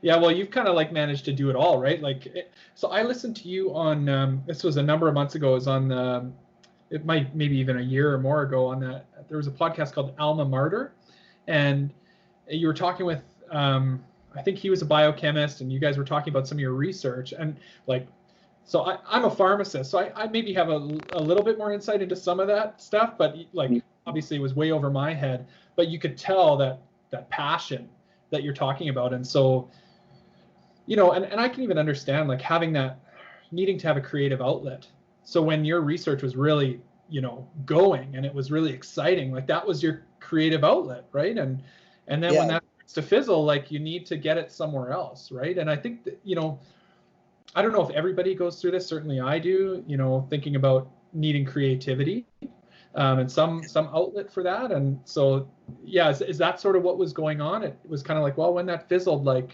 Yeah, well, you've kind of like managed to do it all, right? Like, so I listened to you on this was a number of months ago. It was on it might maybe even a year or more ago, on that there was a podcast called Alma Mater, and you were talking with I think he was a biochemist, and you guys were talking about some of your research, and like, so I'm a pharmacist, so I maybe have a little bit more insight into some of that stuff, but like obviously it was way over my head, but you could tell that passion that you're talking about. And so, you know, and I can even understand like having that, needing to have a creative outlet. So when your research was really, you know, going and it was really exciting, like that was your creative outlet, right? And then when that starts to fizzle, like you need to get it somewhere else, right? And I think that, you know, I don't know if everybody goes through this. Certainly I do, you know, thinking about needing creativity and some outlet for that. And so, yeah, is that sort of what was going on? It was kind of like, well, when that fizzled, like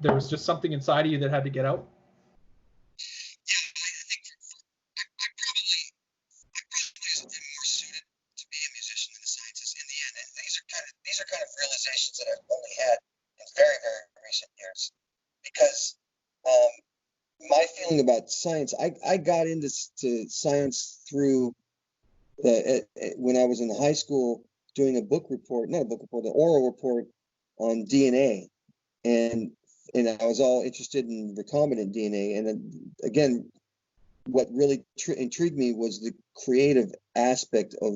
there was just something inside of you that had to get out. These are kind of realizations that I've only had in very, very recent years, because my feeling about science, I got into science through when I was in high school doing an oral report on DNA, and I was all interested in recombinant DNA, and then again, what really intrigued me was the creative aspect of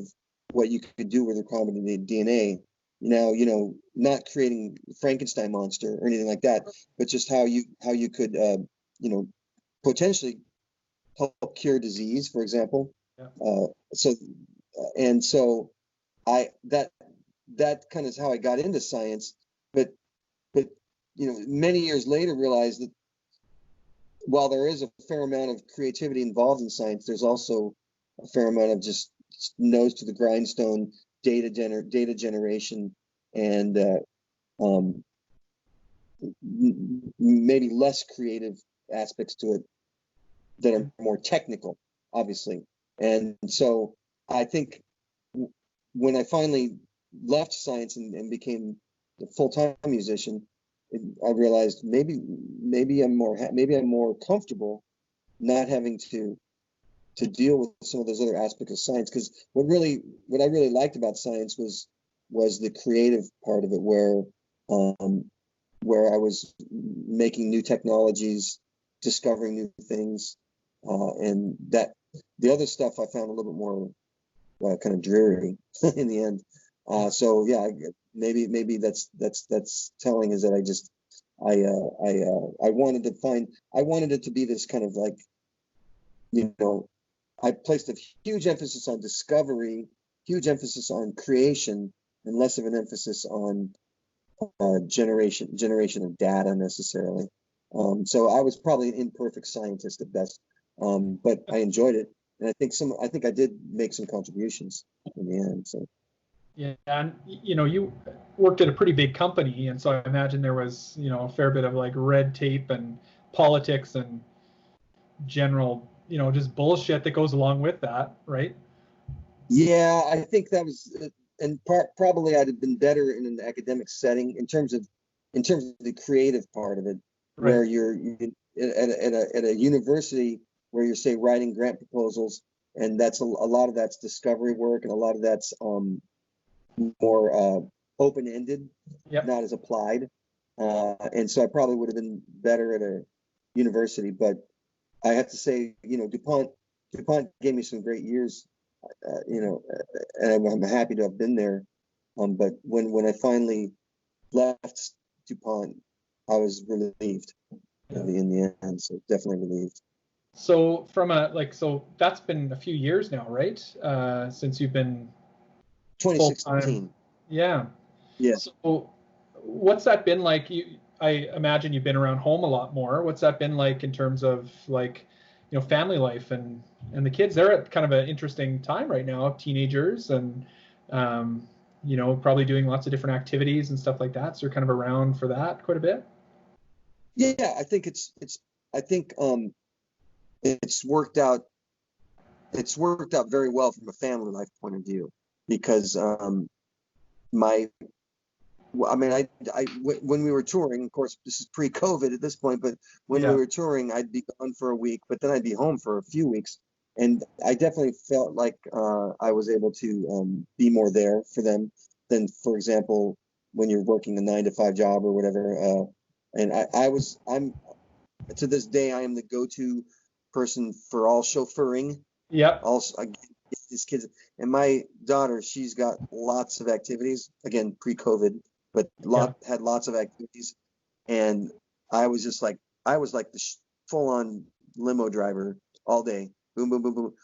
what you could do with recombinant DNA. Now, you know, not creating Frankenstein monster or anything like that, but just how you could, you know, potentially help cure disease, for example. Yeah. So that kind of is how I got into science. But you know, many years later, realized that while there is a fair amount of creativity involved in science, there's also a fair amount of just nose to the grindstone data generation, and maybe less creative aspects to it that are more technical, obviously. And so I think when I finally left science and became a full-time musician, I realized maybe I'm more comfortable not having to deal with some of those other aspects of science, because what I really liked about science was the creative part of it, where I was making new technologies, discovering new things, and that the other stuff I found a little bit more kind of dreary in the end. So yeah, maybe that's telling, is that I wanted it to be this kind of like, you know, I placed a huge emphasis on discovery, huge emphasis on creation, and less of an emphasis on generation of data necessarily. So I was probably an imperfect scientist at best, but I enjoyed it, and I think I did make some contributions in the end. So. Yeah, and you know, you worked at a pretty big company, and so I imagine there was, you know, a fair bit of like red tape and politics and general, you know, just bullshit that goes along with that, right? Yeah, I think that was, and probably I'd have been better in an academic setting in terms of the creative part of it, right, where you're at a university where you're, say, writing grant proposals, and that's a lot of that's discovery work, and a lot of that's more open-ended, not as applied. And so I probably would have been better at a university, but I have to say, DuPont gave me some great years, and I'm happy to have been there. But when I finally left DuPont, I was relieved in the end. So definitely relieved. So so that's been a few years now, right? Since you've been 2016. full-time. Yeah. Yeah. So what's that been like? I imagine you've been around home a lot more. What's that been like in terms of family life and the kids? They're at kind of an interesting time right now, teenagers, and probably doing lots of different activities and stuff like that. So you're kind of around for that quite a bit. Yeah, I think it's worked out. It's worked out very well from a family life point of view, because when we were touring, of course, this is pre-COVID at this point, but when we were touring, I'd be gone for a week, but then I'd be home for a few weeks. And I definitely felt like I was able to be more there for them than, for example, when you're working a 9-to-5 job or whatever. And I'm to this day, I am the go-to person for all chauffeuring. Yeah. Also, I get these kids, and my daughter, she's got lots of activities. Again, pre-COVID, but had lots of activities, and I was like the full-on limo driver all day. Boom, boom, boom, boom.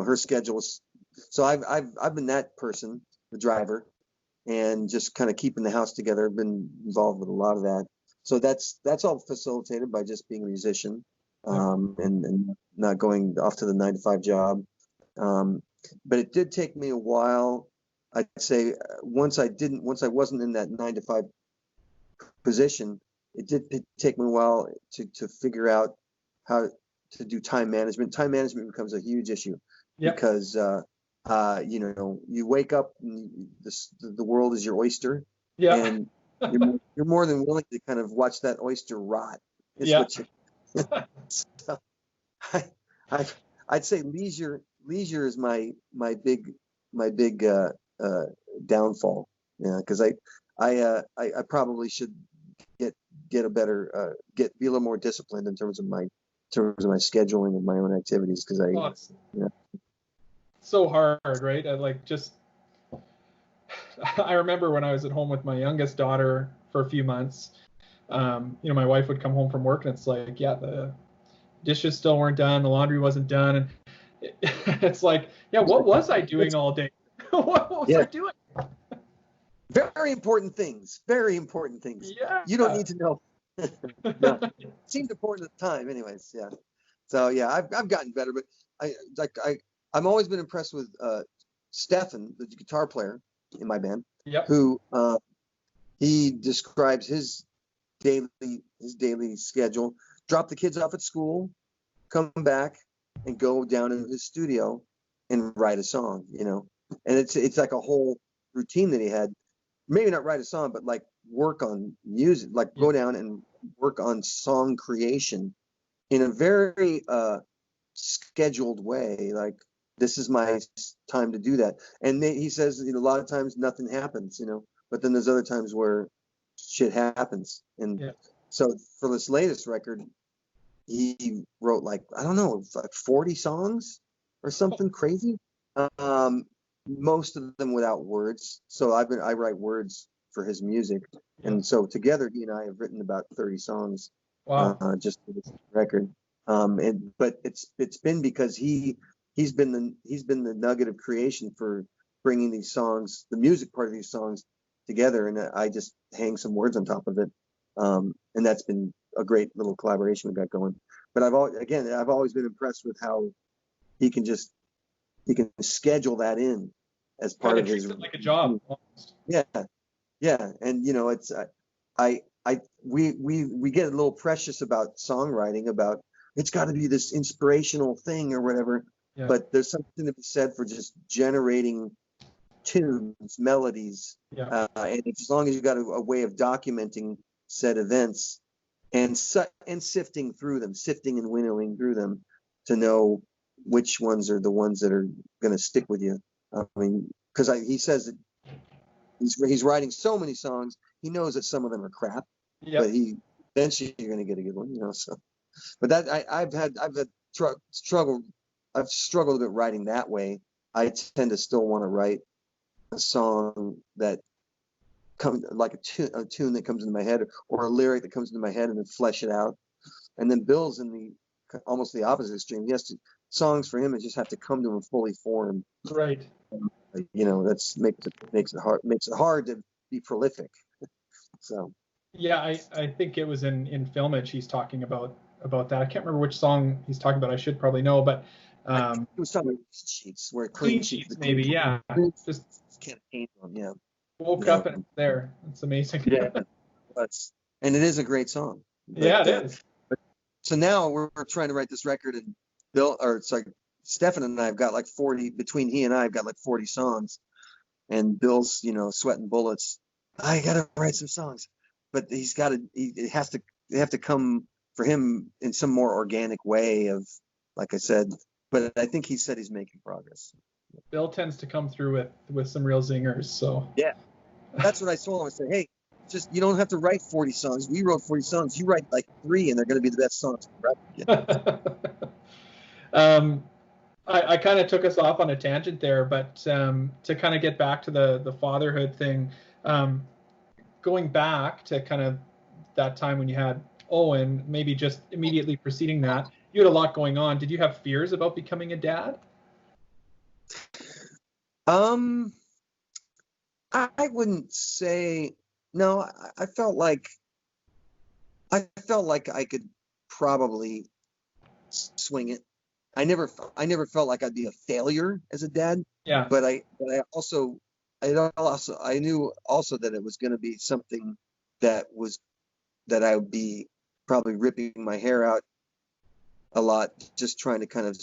Her schedule was. So I've been that person, the driver, and just kind of keeping the house together. I've been involved with a lot of that. So that's all facilitated by just being a musician, and not going off to the 9-to-5 job. But it did take me a while. I'd say once I wasn't in that 9-to-5 position, it did take me a while to figure out how to do time management. Time management becomes a huge issue because you wake up and the world is your oyster, and you're more than willing to kind of watch that oyster rot. So I'd say leisure is my big downfall. Yeah, because I probably should get a better be a little more disciplined in terms of my scheduling of my own activities, because so hard, right? I remember when I was at home with my youngest daughter for a few months, my wife would come home from work and it's like, the dishes still weren't done, the laundry wasn't done, and it's like, what was I doing all day? What was I doing? Very important things. Yeah. You don't need to know. No. It seemed important at the time, anyways. Yeah. So I've gotten better, but I'm always been impressed with Stefan, the guitar player in my band, who he describes his daily schedule: drop the kids off at school, come back, and go down into his studio and write a song. And it's like a whole routine that he had. Maybe not write a song, but like work on music, like go down and work on song creation in a very scheduled way. Like, this is my time to do that. And he says, a lot of times nothing happens, but then there's other times where shit happens. And so for this latest record, he wrote like 40 songs or something crazy. Most of them without words. So I write words for his music. And so together, he and I have written about 30 songs. Wow. Just for this record. But it's been because he's been the nugget of creation for bringing these songs, the music part of these songs, together, and I just hang some words on top of it. And that's been a great little collaboration we got going. But I've always been impressed with how he can schedule that in as part of his, like a job. Almost. Yeah. And it's we get a little precious about songwriting, about it's got to be this inspirational thing or whatever. Yeah. But there's something to be said for just generating tunes, melodies, and as long as you got a way of documenting said events and sifting and winnowing through them to know which ones are the ones that are going to stick with you. I mean, because he says that he's writing so many songs, he knows that some of them are crap, Yeah. but eventually you're gonna get a good one, so. But that I've struggled a bit writing that way. I tend to still want to write a song that comes like a tune that comes into my head, or a lyric that comes into my head, and then flesh it out. And then Bill's in almost the opposite extreme. Songs for him just have to come to him fully formed. Right. That's makes it hard to be prolific. So. Yeah, I think it was in Filmage he's talking about that. I can't remember which song he's talking about. I should probably know, but I think it was talking about sheets, where Clean Sheets maybe, yeah. Just campaign on, yeah. Woke up and it's there. It's amazing. Yeah, and it is a great song. Yeah, it is. So now we're trying to write this record, and Stefan and I have got like 40, between he and I have got like 40 songs, and Bill's, sweating bullets. I gotta write some songs, but they have to come for him in some more organic way of, like I said, but I think he said he's making progress. Bill tends to come through with some real zingers, so. Yeah, that's what I told him. I said, hey, you don't have to write 40 songs. We wrote 40 songs. You write like 3, and they're going to be the best songs. I kind of took us off on a tangent there, but to kind of get back to the fatherhood thing, going back to kind of that time when you had Owen, maybe just immediately preceding that, you had a lot going on. Did you have fears about becoming a dad? I wouldn't say no. I felt like I could probably swing it. I never felt like I'd be a failure as a dad. Yeah. But I knew also that it was going to be something that I would be probably ripping my hair out a lot, just trying to kind of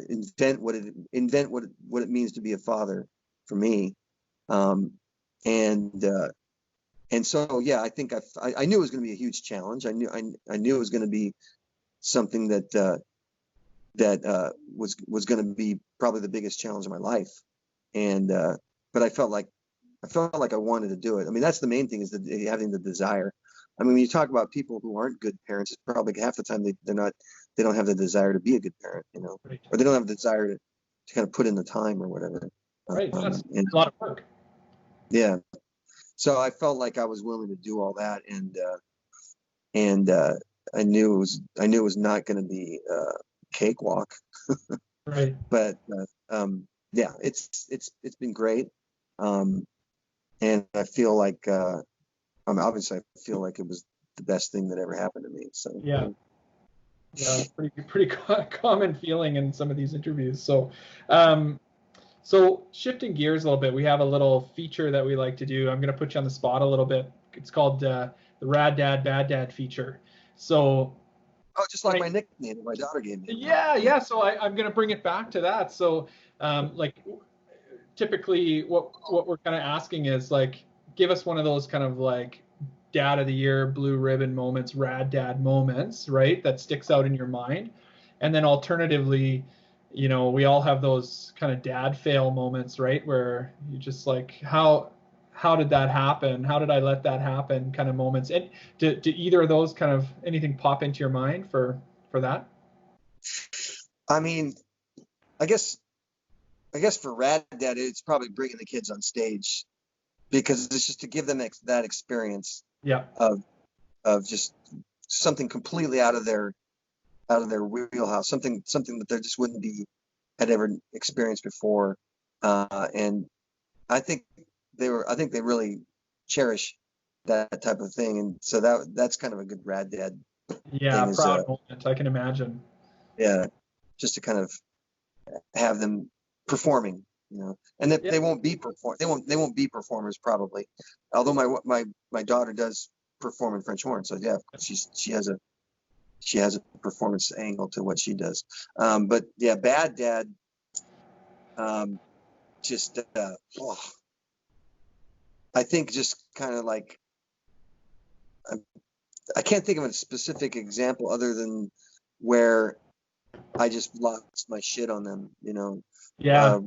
invent what it means to be a father for me. And so, yeah, I think I knew it was going to be a huge challenge. I knew it was going to be something that was going to be probably the biggest challenge of my life. But I felt like I wanted to do it. I mean, that's the main thing, is having the desire. I mean, when you talk about people who aren't good parents, it's probably half the time they don't have the desire to be a good parent, Right. or they don't have the desire to kind of put in the time or whatever. Right. That's a lot of work. Yeah. So I felt like I was willing to do all that, and I knew it was not going to be a cakewalk. Right. But yeah, it's been great, and I feel like obviously I feel like it was the best thing that ever happened to me. So yeah, pretty common feeling in some of these interviews. So so shifting gears a little bit, we have a little feature that we like to do. I'm going to put you on the spot a little bit. It's called the Rad Dad Bad Dad feature. So just like my nickname that my daughter gave me. Yeah. So I'm going to bring it back to that. So like typically what we're kind of asking is like, give us one of those kind of like dad of the year, blue ribbon moments, rad dad moments, right? That sticks out in your mind. And then alternatively, we all have those kind of dad fail moments, right? Where you just like, how did that happen? How did I let that happen? Kind of moments. And do either of those kind of anything pop into your mind for that? I mean, I guess for Rad Dad, it's probably bringing the kids on stage, because it's just to give them that experience. Yeah. Of just something completely out of their wheelhouse, something that they just had ever experienced before, and I think they really cherish that type of thing, and so that's kind of a good Rad Dad. Yeah, proud moment. I can imagine. Yeah, just to kind of have them performing, and they won't be be performers probably, although my daughter does perform in French horn, so yeah, she has a performance angle to what she does. But yeah, Bad Dad, I think just kind of like, I can't think of a specific example other than where I just lost my shit on them, Yeah.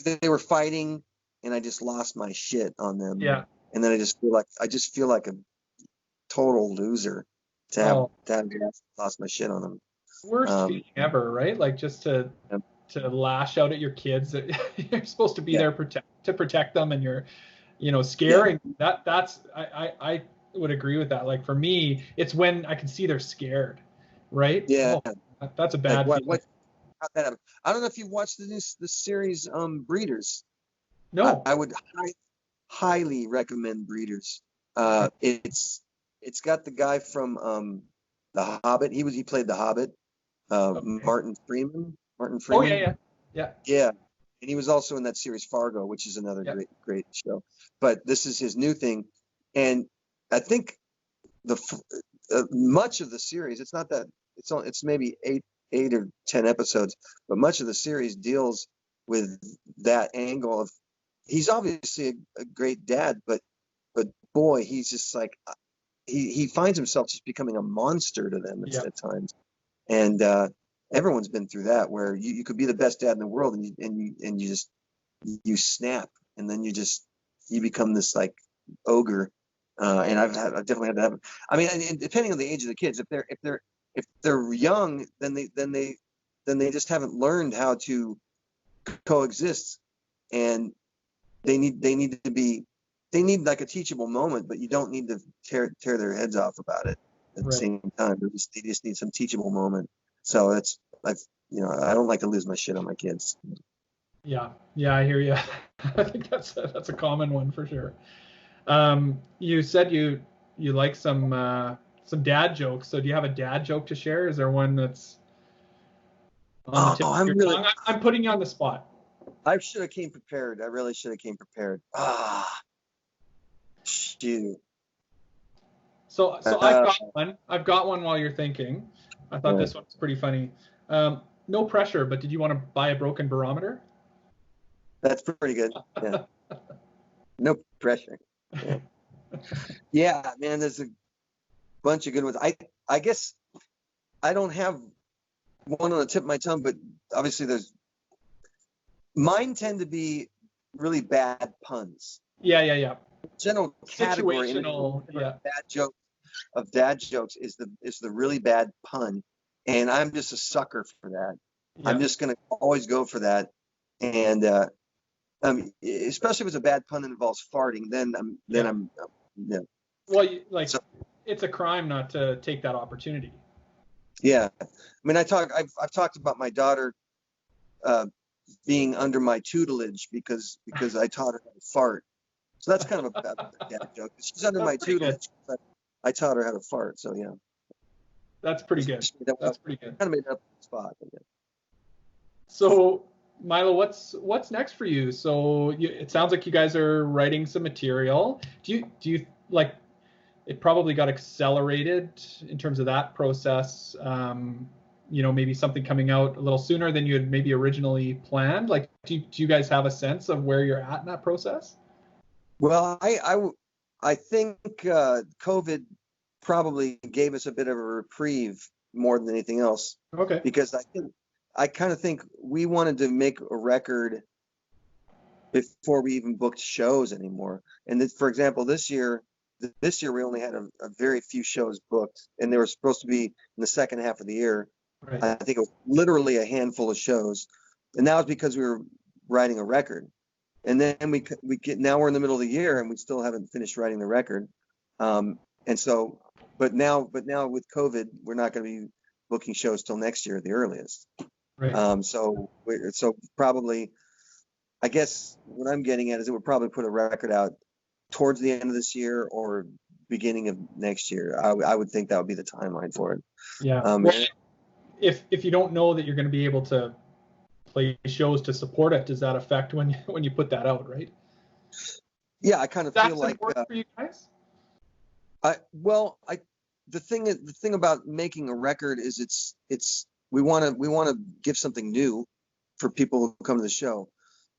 They were fighting and I just lost my shit on them. Yeah. and then I just feel like a total loser to have lost my shit on them. Worst feeling ever, right? Like just to lash out at your kids. You're supposed to be there to protect them, and you're, scaring. That's I would agree with that. Like for me, it's when I can see they're scared, right? Yeah, that's a bad feeling. I don't know if you've watched the series Breeders. No. I would highly recommend Breeders. It's got the guy from The Hobbit. He played The Hobbit. Martin Freeman. Oh yeah. And he was also in that series Fargo, which is another great show. But this is his new thing, and I think much of the series, it's maybe eight or 10 episodes, but much of the series deals with that angle of, he's obviously a great dad, but boy, he's just like, he finds himself just becoming a monster to them at times. And everyone's been through that, where you could be the best dad in the world, and you snap, and then you become this like ogre. And I've definitely had to have. I mean, and depending on the age of the kids, if they're young, then they just haven't learned how to coexist, and they need like a teachable moment, but you don't need to tear their heads off about it at the same time. They just need some teachable moment. So I don't like to lose my shit on my kids. Yeah, I hear you. I think that's a common one for sure. You said you like some dad jokes. So do you have a dad joke to share? Is there one that's on the tip of your tongue? I'm putting you on the spot. I should have came prepared. I really should have came prepared. Shoot. So I've got one while you're thinking. I thought this one was pretty funny. No pressure, but did you want to buy a broken barometer? That's pretty good. Yeah. No pressure. Yeah. Yeah, man, there's a bunch of good ones. I guess I don't have one on the tip of my tongue, but obviously mine tend to be really bad puns. Yeah. General category of dad jokes is the really bad pun, and I'm just a sucker for that. Yeah. I'm just gonna always go for that, and especially if it's a bad pun that involves farting, then I'm Well, it's a crime not to take that opportunity. Yeah, I mean, I've talked about my daughter being under my tutelage because I taught her how to fart. So that's kind of a dad joke. She's under my tutelage. I taught her how to fart. So yeah. That's pretty good. That's pretty good. Kind of made it up on the spot. Yeah. So Milo, what's next for you? So it sounds like you guys are writing some material. Do you like? It probably got accelerated in terms of that process. Maybe something coming out a little sooner than you had maybe originally planned. Like, do you guys have a sense of where you're at in that process? Well, I think COVID probably gave us a bit of a reprieve more than anything else. Okay. Because I kind of think we wanted to make a record before we even booked shows anymore. And for example, this year we only had a very few shows booked, and they were supposed to be in the second half of the year. Right. I think it was literally a handful of shows, and that was because we were writing a record. And then now we're in the middle of the year and we still haven't finished writing the record. But now with COVID, we're not going to be booking shows till next year at the earliest. Right. So probably, I guess what I'm getting at is it would probably put a record out towards the end of this year or beginning of next year. I would think that would be the timeline for it. Yeah. If you don't know that you're going to be able to play shows to support it, does that affect when you put that out, right? Yeah, I kind of feel like important for you guys? The thing about making a record is it's we want to give something new for people who come to the show.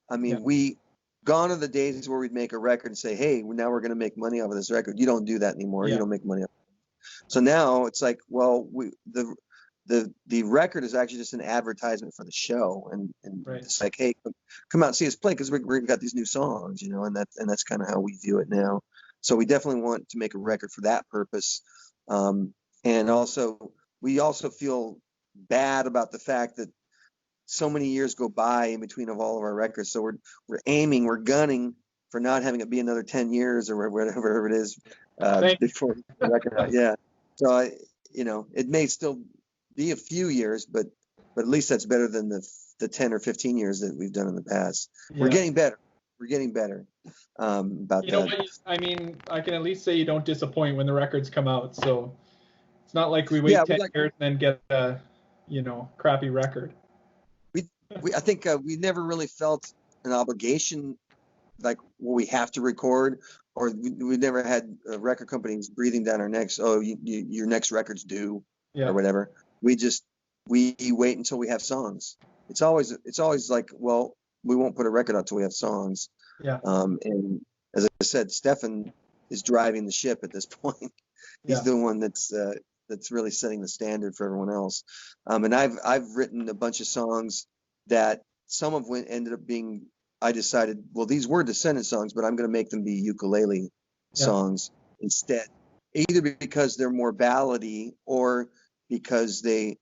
I mean, gone are the days where we'd make a record and say, hey, now we're going to make money off of this record. You don't do that anymore. Yeah. You don't make money off of it. So now it's like, well, the record is actually just an advertisement for the show, and right. It's like, hey, come out and see us play because we've got these new songs, and that's kind of how we view it now. So we definitely want to make a record for that purpose. And also, we also feel bad about the fact that so many years go by in between of all of our records. So we're gunning for not having it be another 10 years or whatever it is before the record out. Yeah. So it may still be a few years, but at least that's better than the 10 or 15 years that we've done in the past. Yeah. We're getting better. We're getting better about You know that. what? I mean, I can at least say you don't disappoint when the records come out. So it's not like we wait Yeah, 10 years and then get a, crappy record. I think we never really felt an obligation, like we have to record, or we never had record companies breathing down our necks. Oh, your next record's due, or whatever. We wait until we have songs. It's always like, well, we won't put a record out till we have songs. Yeah. And as I said, Stefan is driving the ship at this point. He's the one that's really setting the standard for everyone else. And I've written a bunch of songs that some of which ended up being, I decided, well, these were Descendent songs, but I'm going to make them be ukulele songs instead, either because they're more ballady or because they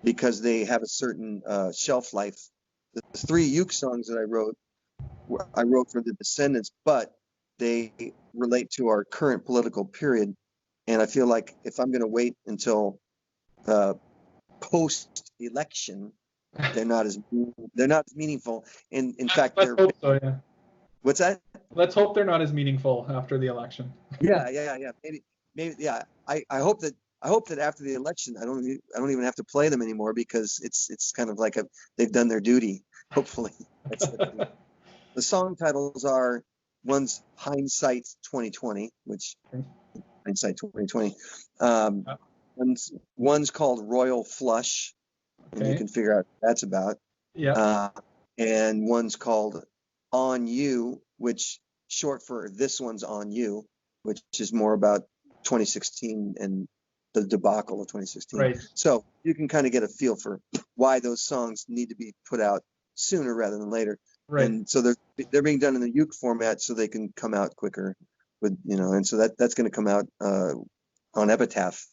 have a certain shelf life. The 3 uke songs that I wrote for the Descendents, but they relate to our current political period. And I feel like if I'm going to wait until post-election, they're not as meaningful. And in fact, let's hope so. Yeah. What's that? Let's hope they're not as meaningful after the election. Yeah. Maybe. Yeah. I hope that after the election, I don't even have to play them anymore, because it's kind of like they've done their duty. Hopefully. The song titles are, one's Hindsight 2020, which Hindsight 2020. One's called Royal Flush, and you can figure out what that's about. Yeah. And one's called On You, which short for This One's On You, which is more about 2016 and the debacle of 2016. Right. So you can kind of get a feel for why those songs need to be put out sooner rather than later. Right. And so they're being done in the uke format so they can come out quicker with, and so that's going to come out on Epitaph,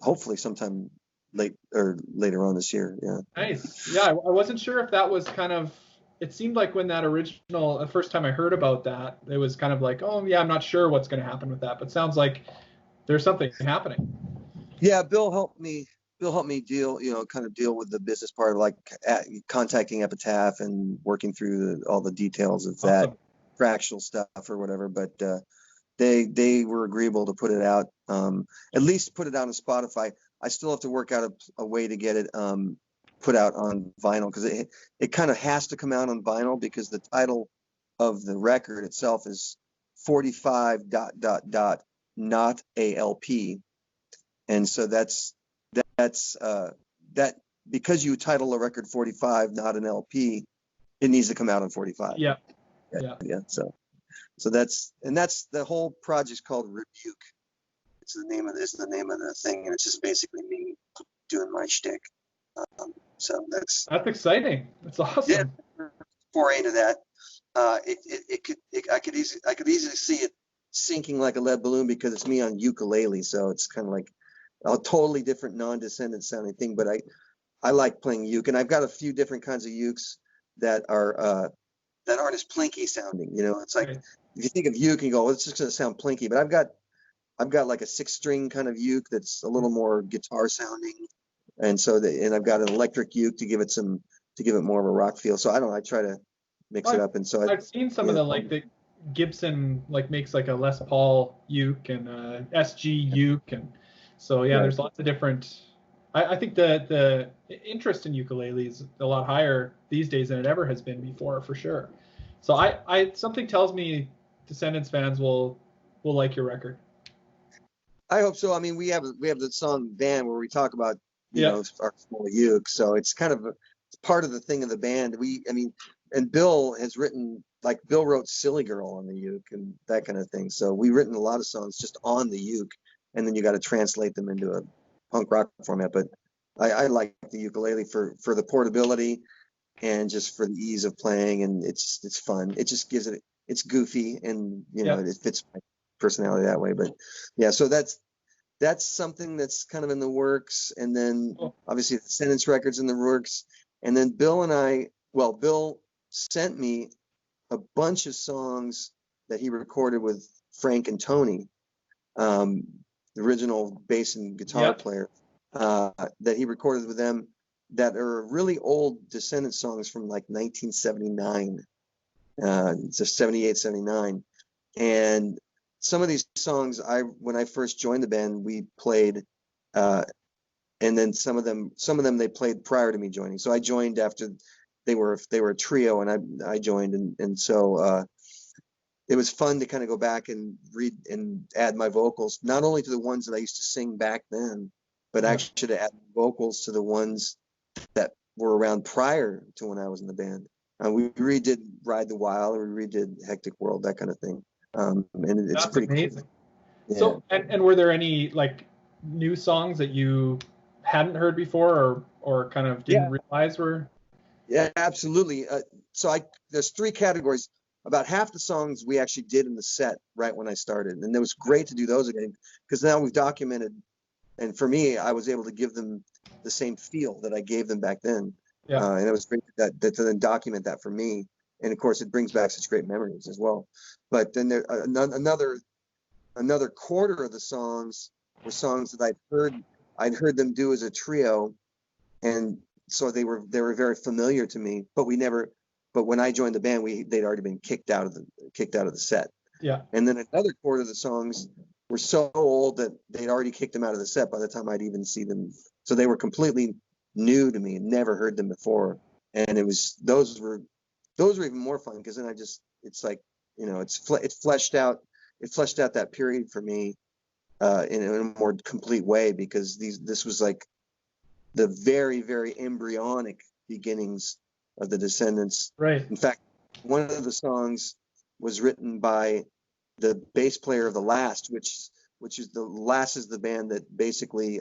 hopefully sometime later on this year. Yeah. Nice. Yeah, I wasn't sure if that was kind of. It seemed like when that the first time I heard about that, it was kind of like, oh yeah, I'm not sure what's going to happen with that, but sounds like there's something happening. Yeah, Bill helped me deal with the business part of like contacting Epitaph and working through all the details of that fractional stuff or whatever. But they were agreeable to put it out, at least put it out on Spotify. I still have to work out a way to get it put out on vinyl, because it kind of has to come out on vinyl, because the title of the record itself is 45 ... not ALP. And so that's that because you title a record 45, not an LP, it needs to come out on 45. Yeah. So that's the whole project's called Rebuke. It's the name of the thing, and it's just basically me doing my shtick. So that's exciting. That's awesome. Yeah, foray into that. I could easily see it sinking like a lead balloon, because it's me on ukulele, so it's kind of like a totally different non-Descendent sounding thing. But I like playing uke, and I've got a few different kinds of ukes that aren't as plinky sounding. It's like, if you think of uke and you go, well, it's just going to sound plinky, but I've got like a 6-string kind of uke that's a little more guitar sounding, and and I've got an electric uke to give it more of a rock feel. So I try to mix it up, and so I've seen some of the Gibson makes like a Les Paul uke and SG uke, and so there's lots of different. I think the interest in ukulele is a lot higher these days than it ever has been before, for sure. So I something tells me Descendents fans will like your record. I hope so. I mean, we have the song Band where we talk about our small uke, so it's kind of it's part of the thing of the band. And Bill has written, like, Bill wrote Silly Girl on the uke and that kind of thing. So we've written a lot of songs just on the uke, and then you got to translate them into a punk rock format. But I like the ukulele for the portability and just for the ease of playing, and it's fun. It just gives it it's goofy, and you know, Yeah. it fits my personality that way. But yeah, so that's something that's kind of in the works. And then Cool. obviously the Descendents records in the works. And then Bill sent me a bunch of songs that he recorded with Frank and Tony, the original bass and guitar Yep. player, that he recorded with them, that are really old Descendants songs from like 1979, so 78, 79. And some of these songs, when I first joined the band, we played, and then some of them they played prior to me joining. So I joined after they were a trio, and I joined, and so it was fun to kind of go back and read and add my vocals, not only to the ones that I used to sing back then, but actually to add vocals to the ones that were around prior to when I was in the band. We redid Ride the Wild, we redid Hectic World, that kind of thing. And it's That's pretty amazing. cool. Yeah. So, and were there any like new songs that you hadn't heard before, or kind of didn't realize were? Yeah, absolutely. So there's three categories. About half the songs we actually did in the set right when I started, and it was great to do those again, because now we've documented, and for me, I was able to give them the same feel that I gave them back then. Yeah. And it was great that to then document that for me, and of course it brings back such great memories as well. But then there another quarter of the songs were songs that I'd heard them do as a trio, and so they were very familiar to me. But when I joined the band, they'd already been kicked out of the set. Yeah. And then another quarter of the songs were so old that they'd already kicked them out of the set by the time I'd even see them. So they were completely new to me, never heard them before. And those were even more fun, because then it's like, you know, it fleshed out that period for me in a more complete way, because this was like the very, very embryonic beginnings of the Descendents. Right. In fact, one of the songs was written by the bass player of The Last, which is the band that basically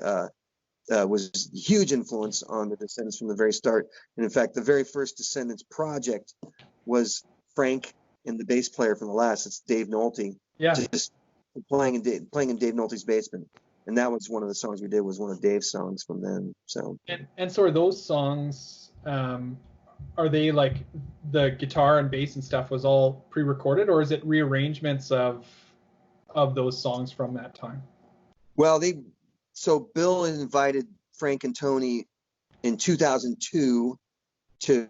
was a huge influence on the Descendents from the very start. And in fact, the very first Descendents project was Frank and the bass player from The Last. It's Dave Nolte. Yeah. Just playing in Dave Nolte's basement. And that was one of the songs we did, was one of Dave's songs from then. So And so are those songs, are they like the guitar and bass and stuff was all pre-recorded, or is it rearrangements of those songs from that time? well, so Bill invited Frank and Tony in 2002 to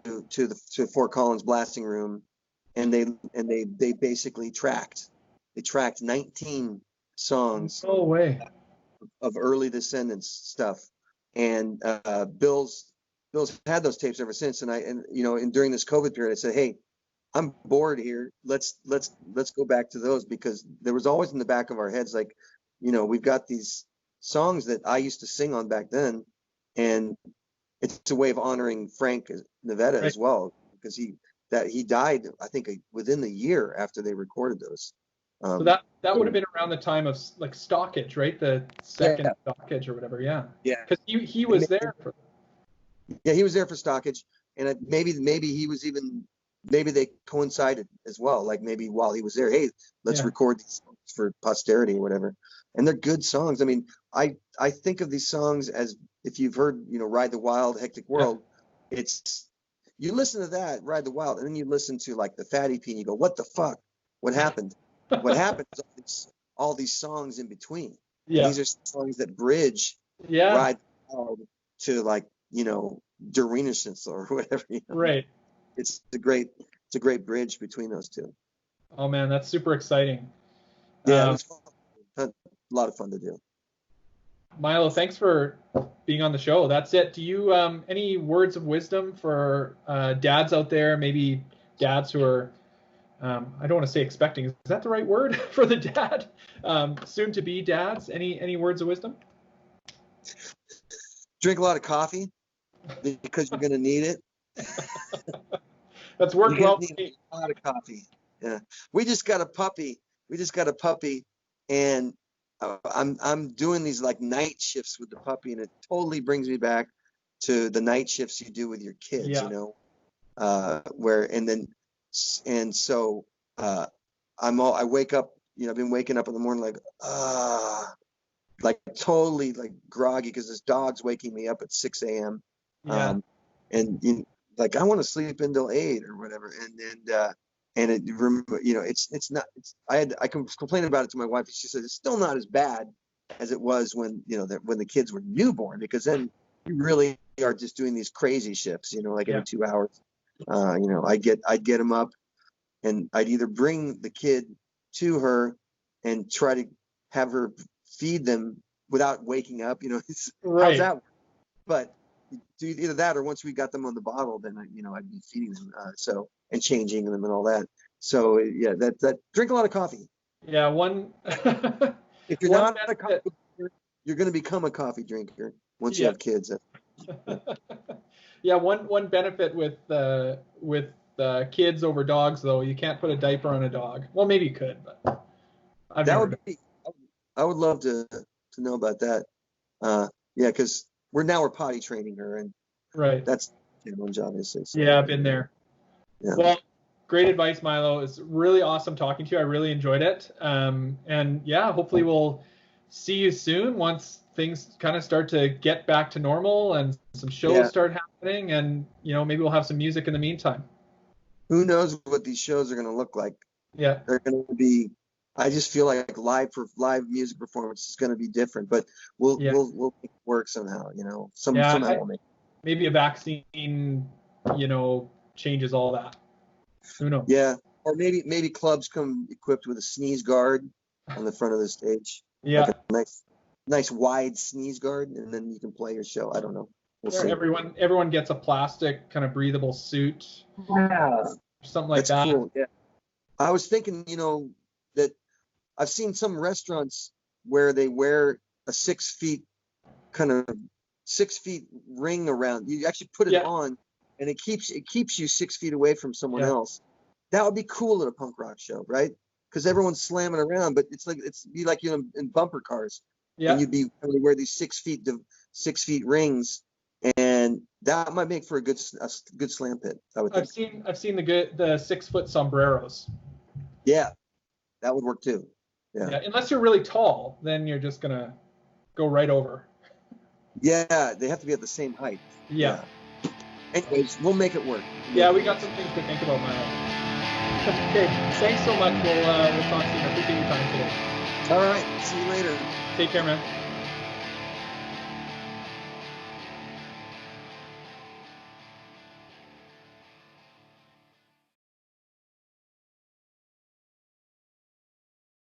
Fort Collins Blasting Room, and they basically tracked 19 songs No way. of early Descendants stuff, and Bill's had those tapes ever since. And during this COVID period, I said, hey, I'm bored here. Let's go back to those, because there was always in the back of our heads, like, we've got these songs that I used to sing on back then, and it's a way of honoring Frank Nevada as well, because he died, I think, within the year after they recorded those. So that would have been around the time of like Stockage, right? The second Stockage or whatever. Yeah. Yeah. Because he was there. Yeah, he was there for Stockage, and maybe they coincided as well. Like maybe while he was there, hey, let's record these songs for posterity or whatever. And they're good songs. I mean, I think of these songs as, if you've heard, Ride the Wild, Hectic World, it's, you listen to that, Ride the Wild, and then you listen to like the Fatty P, and you go, what the fuck? What happened? What happened is all these songs in between. Yeah. And these are songs that bridge Ride the Wild to, like, Der Renaissance or whatever. Right. It's a great bridge between those two. Oh man, that's super exciting. Yeah, it was fun. A lot of fun to do. Milo, thanks for being on the show. That's it. Do you any words of wisdom for dads out there? Maybe dads who are I don't want to say expecting. Is that the right word for the dad? Soon to be dads. Any words of wisdom? Drink a lot of coffee, because you're going to need it. That's worked well. Need a lot of coffee. Yeah. We just got a puppy, and I'm doing these like night shifts with the puppy, and it totally brings me back to the night shifts you do with your kids, Yeah. and so I wake up, I've been waking up in the morning like totally like groggy because this dog's waking me up at 6 a.m. Yeah. And like I want to sleep until 8 or whatever. And it's not. I can complain about it to my wife. She says it's still not as bad as it was when when the kids were newborn, because then you really are just doing these crazy shifts. Like every 2 hours. I'd get them up, and I'd either bring the kid to her and try to have her feed them without waking up. Right. How's that work? But do either that, or once we got them on the bottle, then I'd be feeding them, and changing them and all that. So yeah, that drink a lot of coffee. Yeah, one. If you're not a coffee drinker, you're going to become a coffee drinker once you have kids. Yeah, one benefit with kids over dogs, though, you can't put a diaper on a dog. Well, maybe you could, but I would love to know about that. Yeah, because we're potty training her, and right. that's a challenge, obviously. So. Yeah, I've been there. Yeah. Well, great advice, Milo. It's really awesome talking to you. I really enjoyed it. And yeah, hopefully we'll see you soon once things kind of start to get back to normal and some shows start happening, and maybe we'll have some music in the meantime. Who knows what these shows are going to look like? Yeah, they're going to be. I just feel like live music performance is going to be different, but we'll make it work somehow. Somehow we'll make it. Maybe a vaccine, changes all that. Who knows? Yeah, or maybe clubs come equipped with a sneeze guard on the front of the stage. Yeah, like a nice wide sneeze guard, and then you can play your show. I don't know. We'll see. Everyone gets a plastic kind of breathable suit. Yeah, something like that. Cool. Yeah, I was thinking, that I've seen some restaurants where they wear a 6 feet ring around. You actually put it on, and it keeps you 6 feet away from someone else. That would be cool at a punk rock show, right? Because everyone's slamming around, but it's be like in bumper cars. Yeah. And you'd be having to wear these 6 feet rings, and that might make for a good slam pit. I would think. I've seen the 6 foot sombreros. Yeah, that would work too. Yeah. Unless you're really tall, then you're just gonna go right over. Yeah, they have to be at the same height. Yeah. Anyways, we'll make it work. Yeah, we got some things to think about, Milo. Okay, thanks so much. We'll talk soon. I appreciate your time today. All right, see you later. Take care, man.